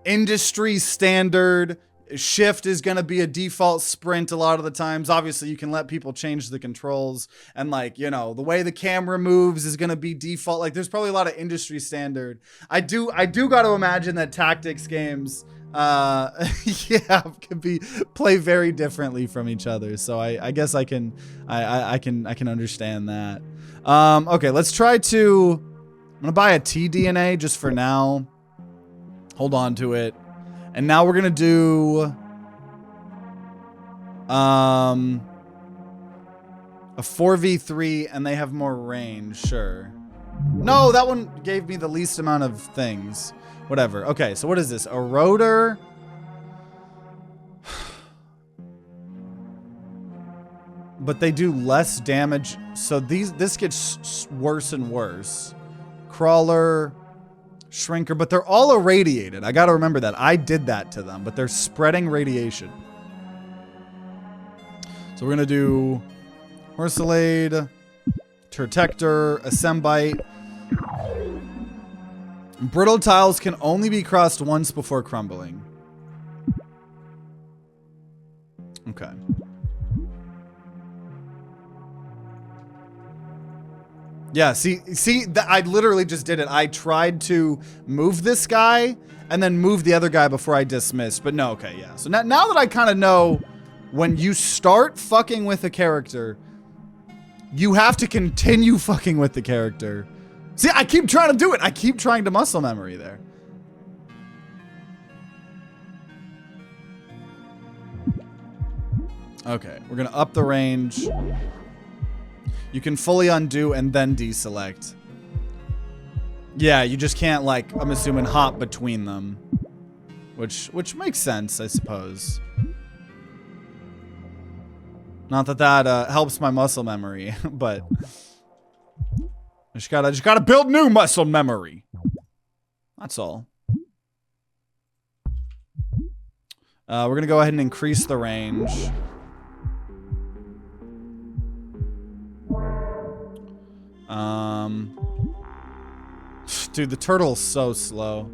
industry standard. Shift is going to be a default sprint a lot of the times. Obviously, you can let people change the controls, and like, you know, the way the camera moves is going to be default. Like there's probably a lot of industry standard. I do got to imagine that tactics games yeah, can play very differently from each other. So I guess I can understand that. Okay, let's try to, I'm going to buy a TDNA just for now. Hold on to it. And now we're going to do a 4v3, and they have more range, sure. No, that one gave me the least amount of things. Whatever. Okay, so what is this? A rotor? But they do less damage. So this gets worse and worse. Crawler, Shrinker, but they're all irradiated. I got to remember that. I did that to them, but they're spreading radiation. So we're going to do Horselade, Protector, Assembite. Brittle tiles can only be crossed once before crumbling. Okay. Yeah, see, I literally just did it. I tried to move this guy and then move the other guy before I dismissed, but no, okay, yeah. So now that I kind of know when you start fucking with a character, you have to continue fucking with the character. See, I keep trying to do it. I keep trying to muscle memory there. Okay, we're gonna up the range. You can fully undo and then deselect. Yeah, you just can't, like, I'm assuming, hop between them. Which makes sense, I suppose. Not that that helps my muscle memory, but I just gotta build new muscle memory. That's all. We're gonna go ahead and increase the range. Dude, the turtle's so slow.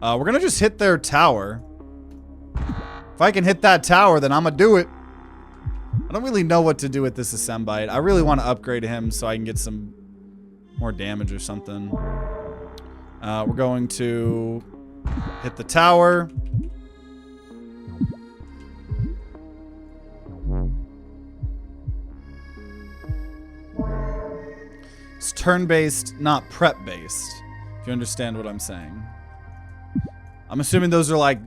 We're gonna just hit their tower. If I can hit that tower, then I'm gonna do it. I don't really know what to do with this Assembite. I really want to upgrade him so I can get some more damage or something. We're going to hit the tower. It's turn-based, not prep-based, if you understand what I'm saying. I'm assuming those are like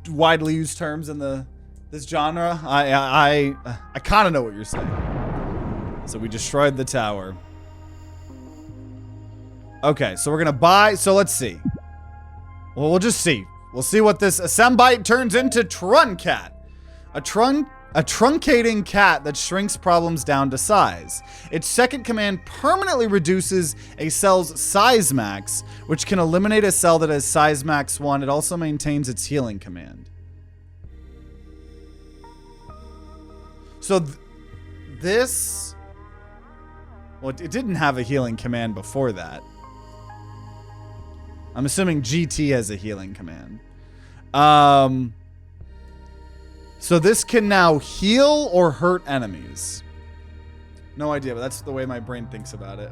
widely used terms in the This genre, I kind of know what you're saying. So we destroyed the tower. Okay, so we're gonna buy. So let's see. Well, we'll just see. We'll see what this Assembite turns into. Truncat, a truncating cat that shrinks problems down to size. Its second command permanently reduces a cell's size max, which can eliminate a cell that has size max 1. It also maintains its healing command. So this, well, it didn't have a healing command before that. I'm assuming GT has a healing command. So this can now heal or hurt enemies. No idea, but that's the way my brain thinks about it.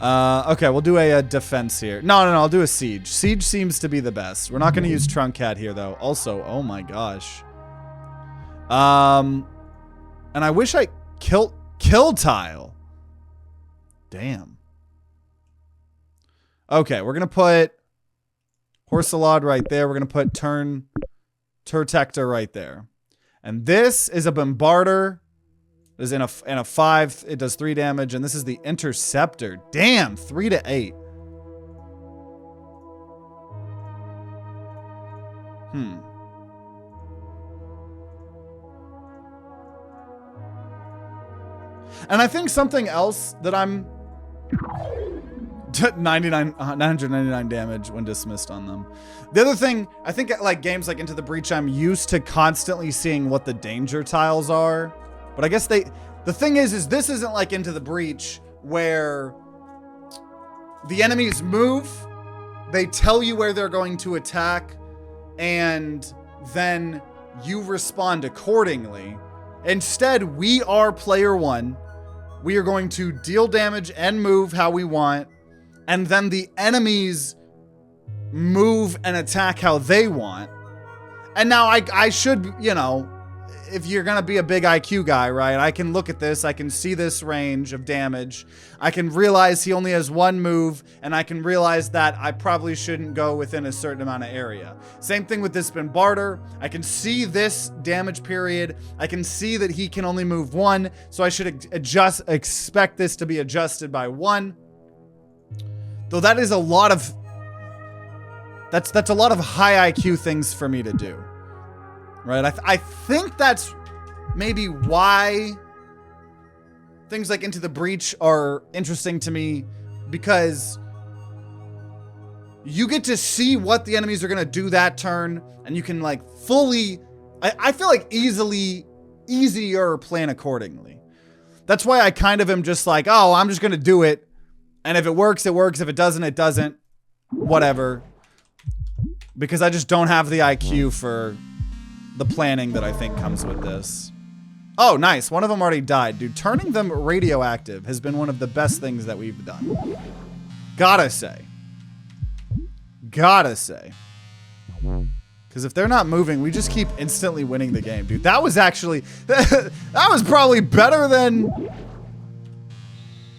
Okay, we'll do a defense here. No, I'll do a siege. Siege seems to be the best. We're not going to use Truncat here, though. Also, oh my gosh. And I wish I kill tile. Damn. Okay, we're going to put Horsalod right there. We're going to put Turtector right there. And this is a Bombarder. It is in a 5. It does 3 damage. And this is the Interceptor. Damn, 3 to 8. And I think something else that I'm 999 damage when dismissed on them. The other thing, I think like games like Into the Breach, I'm used to constantly seeing what the danger tiles are. But I guess the thing is this isn't like Into the Breach where the enemies move, they tell you where they're going to attack, and then you respond accordingly. Instead, we are player 1. We are going to deal damage and move how we want. And then the enemies move and attack how they want. And now I should, you know, if you're going to be a big IQ guy, right? I can look at this. I can see this range of damage. I can realize he only has 1 move. And I can realize that I probably shouldn't go within a certain amount of area. Same thing with this Bombarder. I can see this damage period. I can see that he can only move 1. So I should expect this to be adjusted by 1. Though that is a lot of... That's a lot of high IQ things for me to do. Right? I think that's maybe why things like Into the Breach are interesting to me, because you get to see what the enemies are going to do that turn, and you can like fully... I feel like easier plan accordingly. That's why I kind of am just like, oh, I'm just going to do it. And if it works, it works. If it doesn't, it doesn't. Whatever. Because I just don't have the IQ for the planning that I think comes with this. Oh, nice. One of them already died. Dude, turning them radioactive has been one of the best things that we've done. Gotta say. Gotta say. Because if they're not moving, we just keep instantly winning the game, dude. That was actually... that was probably better than...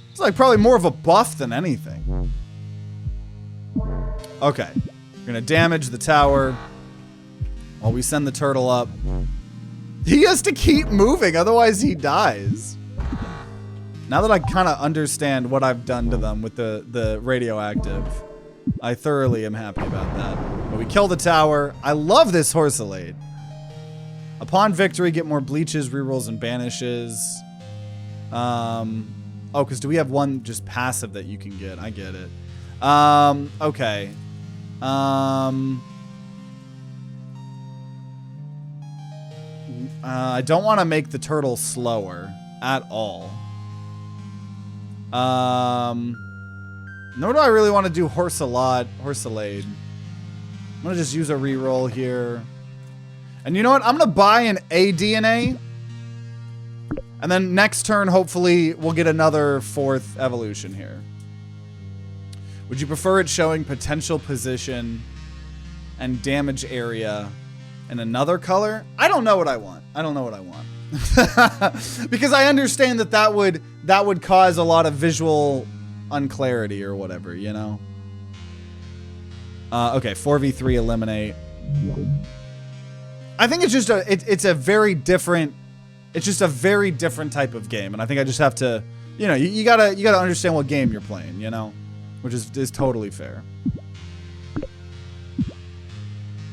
It's like probably more of a buff than anything. Okay. We're going to damage the tower while we send the turtle up. He has to keep moving, otherwise he dies. Now that I kind of understand what I've done to them with the radioactive, I thoroughly am happy about that. But we kill the tower. I love this Horsalade. Upon victory, get more bleaches, rerolls, and banishes. Oh, because do we have one just passive that you can get? I get it. Okay. I don't want to make the turtle slower at all. Nor do I really want to do Horsalade. I'm going to just use a reroll here. And you know what? I'm going to buy an ADNA. And then next turn, hopefully, we'll get another 4th evolution here. Would you prefer it showing potential position and damage area in another color? I don't know what I want. Because I understand that would cause a lot of visual unclarity or whatever, you know? Okay, 4v3 eliminate. I think it's just it's a very different, it's just a very different type of game. And I think I just have to, you know, you gotta understand what game you're playing, you know, which is totally fair.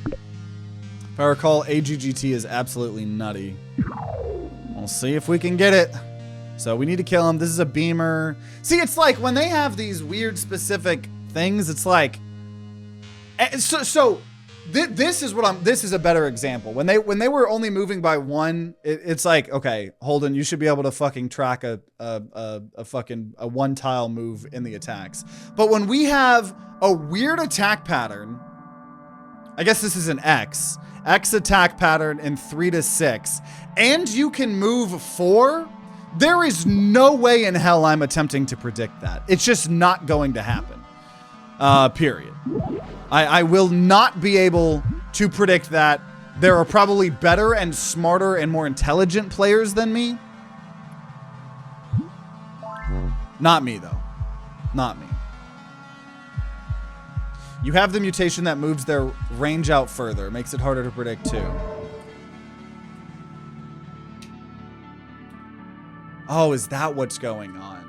If I recall, AGGT is absolutely nutty. We'll see if we can get it. So we need to kill him. This is a beamer. See, it's like when they have these weird specific things, it's like, this is a better example. When they were only moving by one, it's like, okay, Holden, you should be able to fucking track a one tile move in the attacks. But when we have a weird attack pattern, I guess this is an X attack pattern in 3 to 6, and you can move 4, there is no way in hell I'm attempting to predict that. It's just not going to happen. Period. I will not be able to predict that. There are probably better and smarter and more intelligent players than me. Not me, though. Not me. You have the mutation that moves their range out further. Makes it harder to predict, too. Oh, is that what's going on?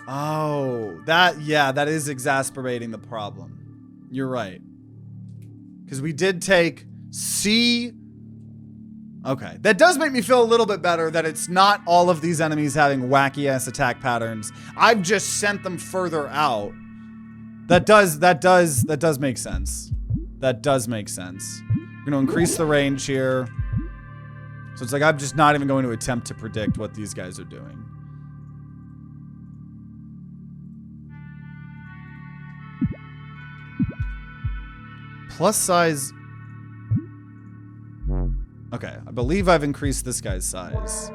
Oh, that is exacerbating the problem. You're right. Because we did take C. Okay, that does make me feel a little bit better that it's not all of these enemies having wacky ass attack patterns. I've just sent them further out. That does make sense. That does make sense. We're going to increase the range here. So it's like I'm just not even going to attempt to predict what these guys are doing. Plus size. Okay, I believe I've increased this guy's size.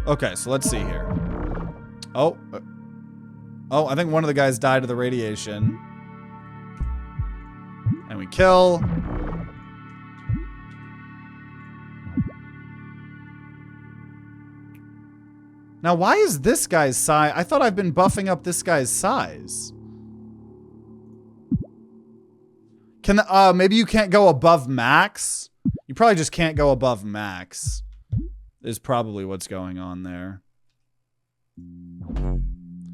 Okay, so let's see here. Oh, I think one of the guys died of the radiation. And we kill. Now, why is this guy's size? I thought I've been buffing up this guy's size. Can maybe you can't go above max? You probably just can't go above max. Is probably what's going on there.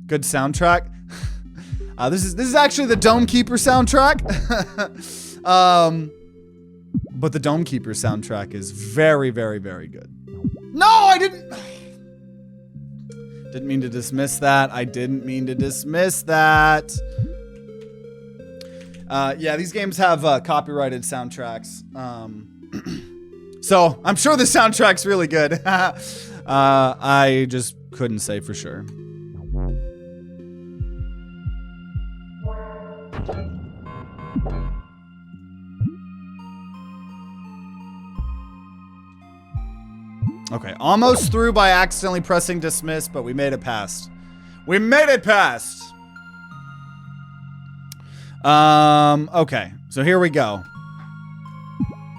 Good soundtrack. This is actually the Dome Keeper soundtrack. But the Dome Keeper soundtrack is very, very, very good. No, I didn't mean to dismiss that. I didn't mean to dismiss that. Yeah, these games have copyrighted soundtracks. So I'm sure the soundtrack's really good. I just couldn't say for sure. Okay, almost through by accidentally pressing dismiss, but we made it past. We made it past! Okay, so here we go.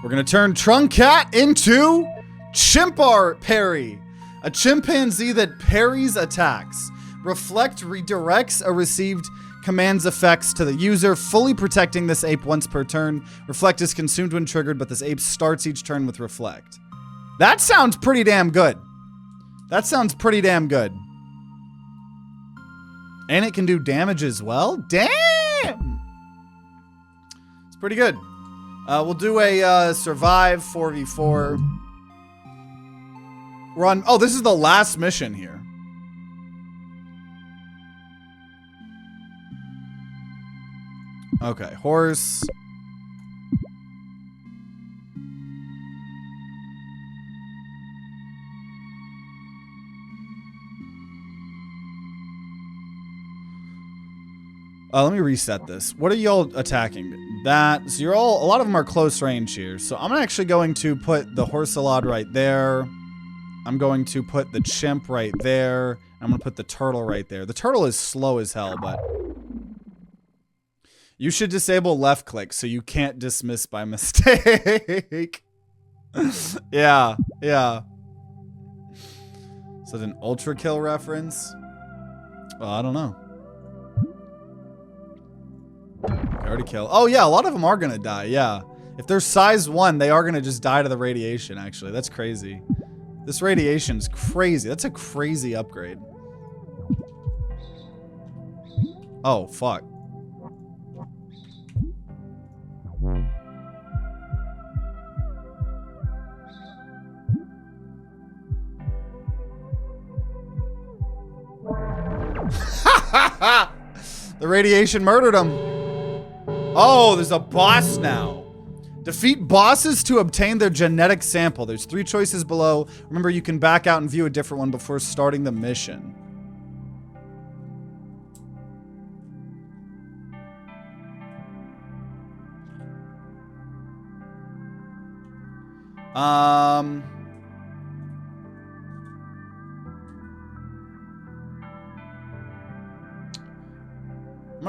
We're gonna turn Truncat into Chimpar Parry, a chimpanzee that parries attacks. Reflect redirects a received command's effects to the user, fully protecting this ape once per turn. Reflect is consumed when triggered, but this ape starts each turn with Reflect. That sounds pretty damn good. That sounds pretty damn good. And it can do damage as well? Damn! It's pretty good. We'll do a survive 4v4. Run. Oh, this is the last mission here. Okay, horse. Let me reset this. What are y'all attacking? That. So you're all, a lot of them are close range here. So I'm actually going to put the horsalad right there. I'm going to put the chimp right there. I'm going to put the turtle right there. The turtle is slow as hell, but you should disable left click so you can't dismiss by mistake. Yeah, yeah. Is that an ultra kill reference? Well, I don't know. I already killed. Oh yeah, a lot of them are gonna die, yeah. If they're size 1, they are gonna just die to the radiation, actually. That's crazy. This radiation's crazy. That's a crazy upgrade. Oh, fuck. The radiation murdered him. Oh, there's a boss now. Defeat bosses to obtain their genetic sample. There's 3 choices below. Remember, you can back out and view a different one before starting the mission. I'm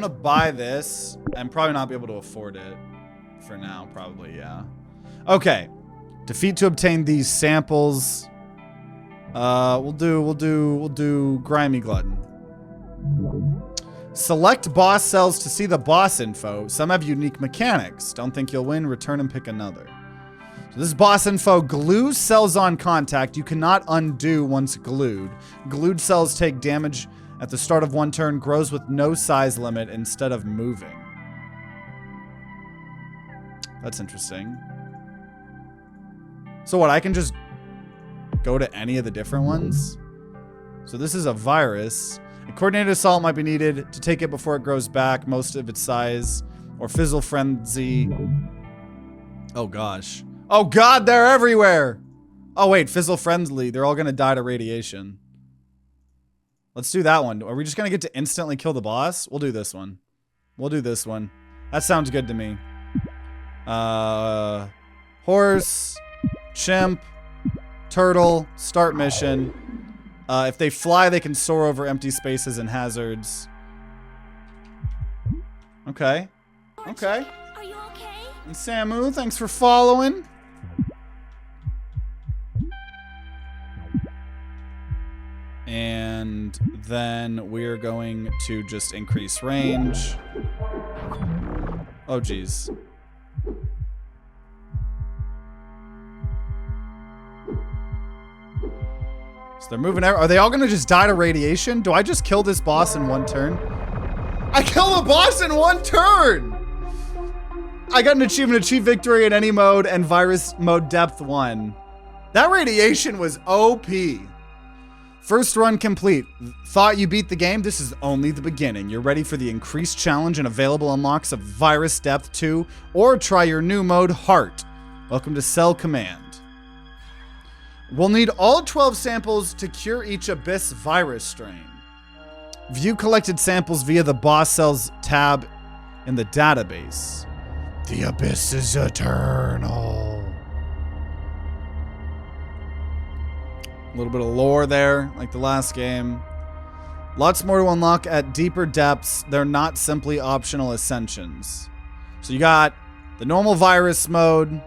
gonna buy this and probably not be able to afford it for now, probably, yeah. Okay. Defeat to obtain these samples. We'll do Grimy Glutton. Select boss cells to see the boss info. Some have unique mechanics. Don't think you'll win, return and pick another. So this is boss info. Glue cells on contact. You cannot undo once glued. Glued cells take damage at the start of one turn, grows with no size limit instead of moving. That's interesting. So what, I can just go to any of the different ones? So this is a virus. A coordinated assault might be needed to take it before it grows back most of its size. Or Fizzle Frenzy. Oh gosh. Oh god, they're everywhere! Oh wait, Fizzle Friendly. They're all gonna die to radiation. Let's do that one. Are we just gonna get to instantly kill the boss? We'll do this one. We'll do this one. That sounds good to me. Horse, chimp, turtle, start mission. If they fly, they can soar over empty spaces and hazards. Okay. Okay. Are you okay? And Samu, thanks for following. And then we're going to just increase range. Oh, geez. So they're moving out. Are they all going to just die to radiation? Do I just kill this boss in one turn? I kill the boss in one turn! I got an achievement, achieve victory in any mode, and virus mode depth 1. That radiation was OP. First run complete. Thought you beat the game? This is only the beginning. You're ready for the increased challenge and available unlocks of Virus Depth 2, or try your new mode, Heart. Welcome to Cell Command. We'll need all 12 samples to cure each Abyss virus strain. View collected samples via the Boss Cells tab in the database. The Abyss is eternal. A little bit of lore there, like the last game. Lots more to unlock at deeper depths. They're not simply optional ascensions. So you got the normal virus mode.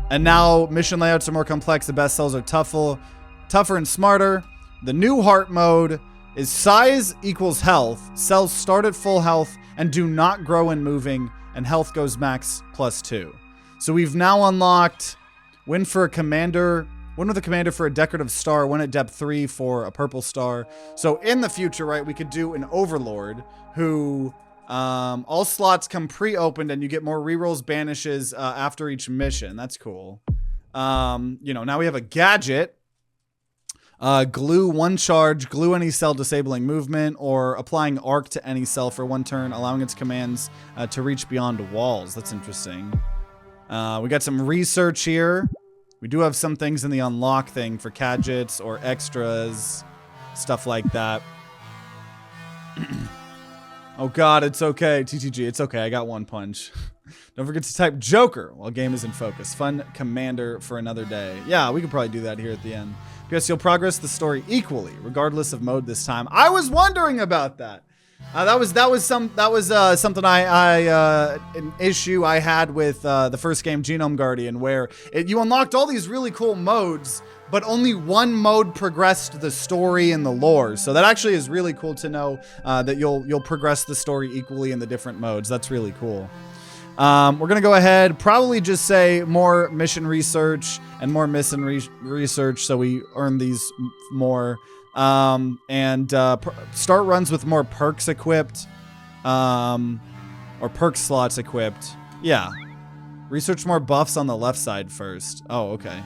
And now mission layouts are more complex. The best cells are tougher and smarter. The new heart mode is size equals health. Cells start at full health and do not grow in moving. And health goes max +2. So we've now unlocked win with a commander for a decorative star, win at depth 3 for a purple star. So in the future, right, we could do an overlord who all slots come pre-opened and you get more rerolls, banishes after each mission. That's cool. You know, now we have a gadget. Glue 1 charge, glue any cell disabling movement, or applying arc to any cell for 1 turn, allowing its commands to reach beyond walls. That's interesting. We got some research here. We do have some things in the unlock thing for gadgets or extras, stuff like that. Oh god, it's okay. TTG, it's okay. I got 1 punch. Don't forget to type Joker while game is in focus. Fun commander for another day. Yeah, we could probably do that here at the end. Because you'll progress the story equally, regardless of mode this time. I was wondering about that. That was something an issue I had with the first game, Genome Guardian, where you unlocked all these really cool modes, but only one mode progressed the story and the lore. So that actually is really cool to know that you'll progress the story equally in the different modes. That's really cool. We're gonna go ahead, probably just say more mission research and more mission research, so we earn these more. Start runs with more perks equipped, or perk slots equipped. Yeah. Research more buffs on the left side first. Oh, okay.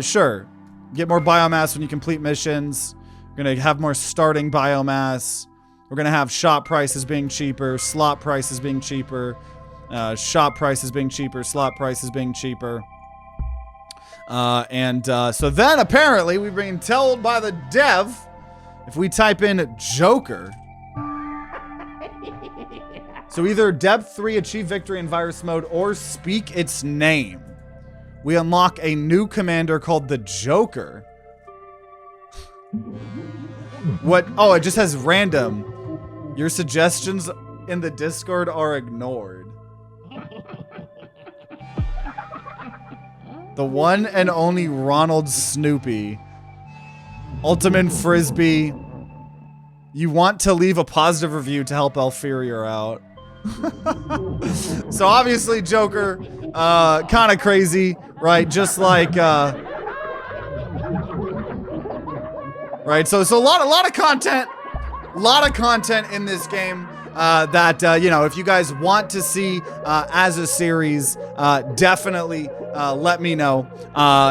Sure. Get more biomass when you complete missions. We're gonna have more starting biomass. We're gonna have shop prices being cheaper, slot prices being cheaper, shop prices being cheaper, slot prices being cheaper. So then apparently we've been told by the dev, if we type in Joker, so either Depth 3 achieve victory in virus mode or speak its name, we unlock a new commander called the Joker. What? Oh, it just has random. Your suggestions in the Discord are ignored. The one and only Ronald Snoopy. Ultimate Frisbee. You want to leave a positive review to help Alpherior out. So obviously Joker, kind of crazy, right? Just like, right? So a lot of content in this game. You know, if you guys want to see as a series, definitely let me know.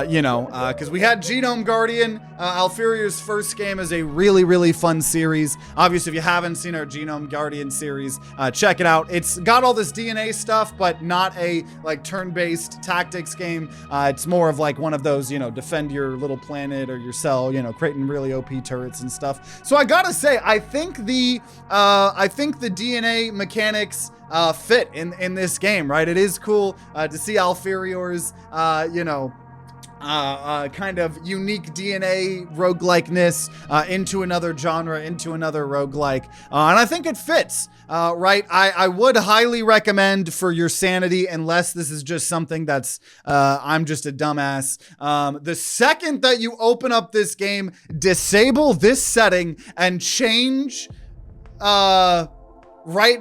You know, because we had Genome Guardian. Alpherior's first game is a really fun series. Obviously, if you haven't seen our Genome Guardian series, check it out. It's got all this DNA stuff, but not a like turn-based tactics game. It's more of like one of those, you know, defend your little planet or your cell, you know, creating really OP turrets and stuff. So I gotta say, I think the DNA mechanics fit in this game, right? It is cool to see Alpherior's, you know, kind of unique DNA roguelikeness into another genre, into another roguelike. And I think it fits, right? I would highly recommend for your sanity, unless this is just something that's, I'm just a dumbass. The second that you open up this game, disable this setting and change, right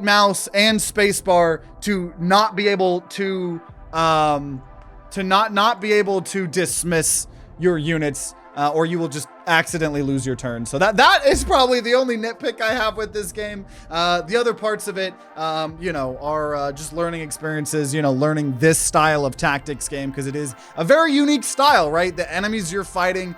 mouse and spacebar to not be able to not be able to dismiss your units, or you will just accidentally lose your turn. So that is probably the only nitpick I have with this game. The other parts of it, you know, are just learning experiences, you know, learning this style of tactics game, because it is a very unique style, right? The enemies you're fighting,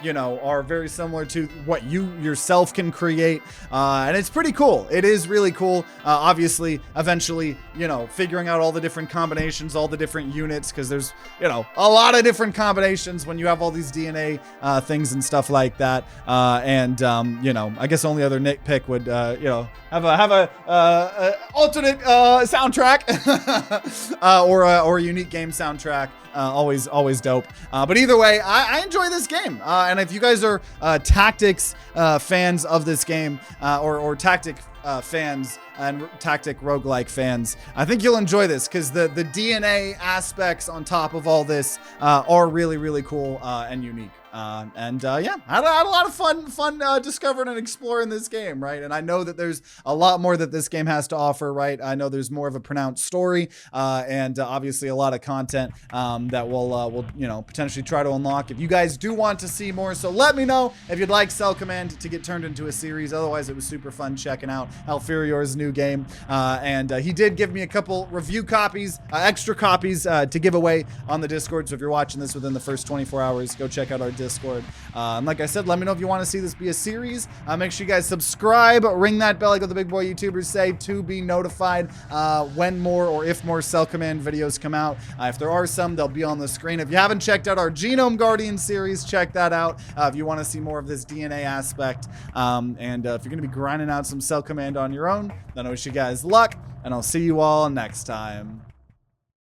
you know, are very similar to what you yourself can create, and it's pretty cool. It is really cool. Obviously, eventually, you know, figuring out all the different combinations, all the different units, because there's, you know, a lot of different combinations when you have all these DNA things and stuff like that. You know, I guess only other nitpick would, you know, have a alternate soundtrack or a unique game soundtrack. Always dope. But either way, I enjoy this game. And if you guys are tactics fans of this game, or tactic fans and tactic roguelike fans, I think you'll enjoy this, because the DNA aspects on top of all this are really cool and unique. Yeah, I had a lot of fun discovering and exploring this game, right? And I know that there's a lot more that this game has to offer, right? I know there's more of a pronounced story, and obviously a lot of content that we'll you know, potentially try to unlock if you guys do want to see more. So let me know if you'd like CRlmao to get turned into a series. Otherwise, it was super fun checking out Alpherior's new game, and he did give me a couple review copies, extra copies to give away on the Discord. So if you're watching this within the first 24 hours, go check out our Discord. And like I said, let me know if you want to see this be a series. Make sure you guys subscribe, ring that bell like what the big boy YouTubers say, to be notified when more or if more CRlmao videos come out. If there are some, they'll be on the screen. If you haven't checked out our Genome Guardian series, check that out if you want to see more of this DNA aspect. If you're going to be grinding out some CRlmao on your own, then I wish you guys luck, and I'll see you all next time.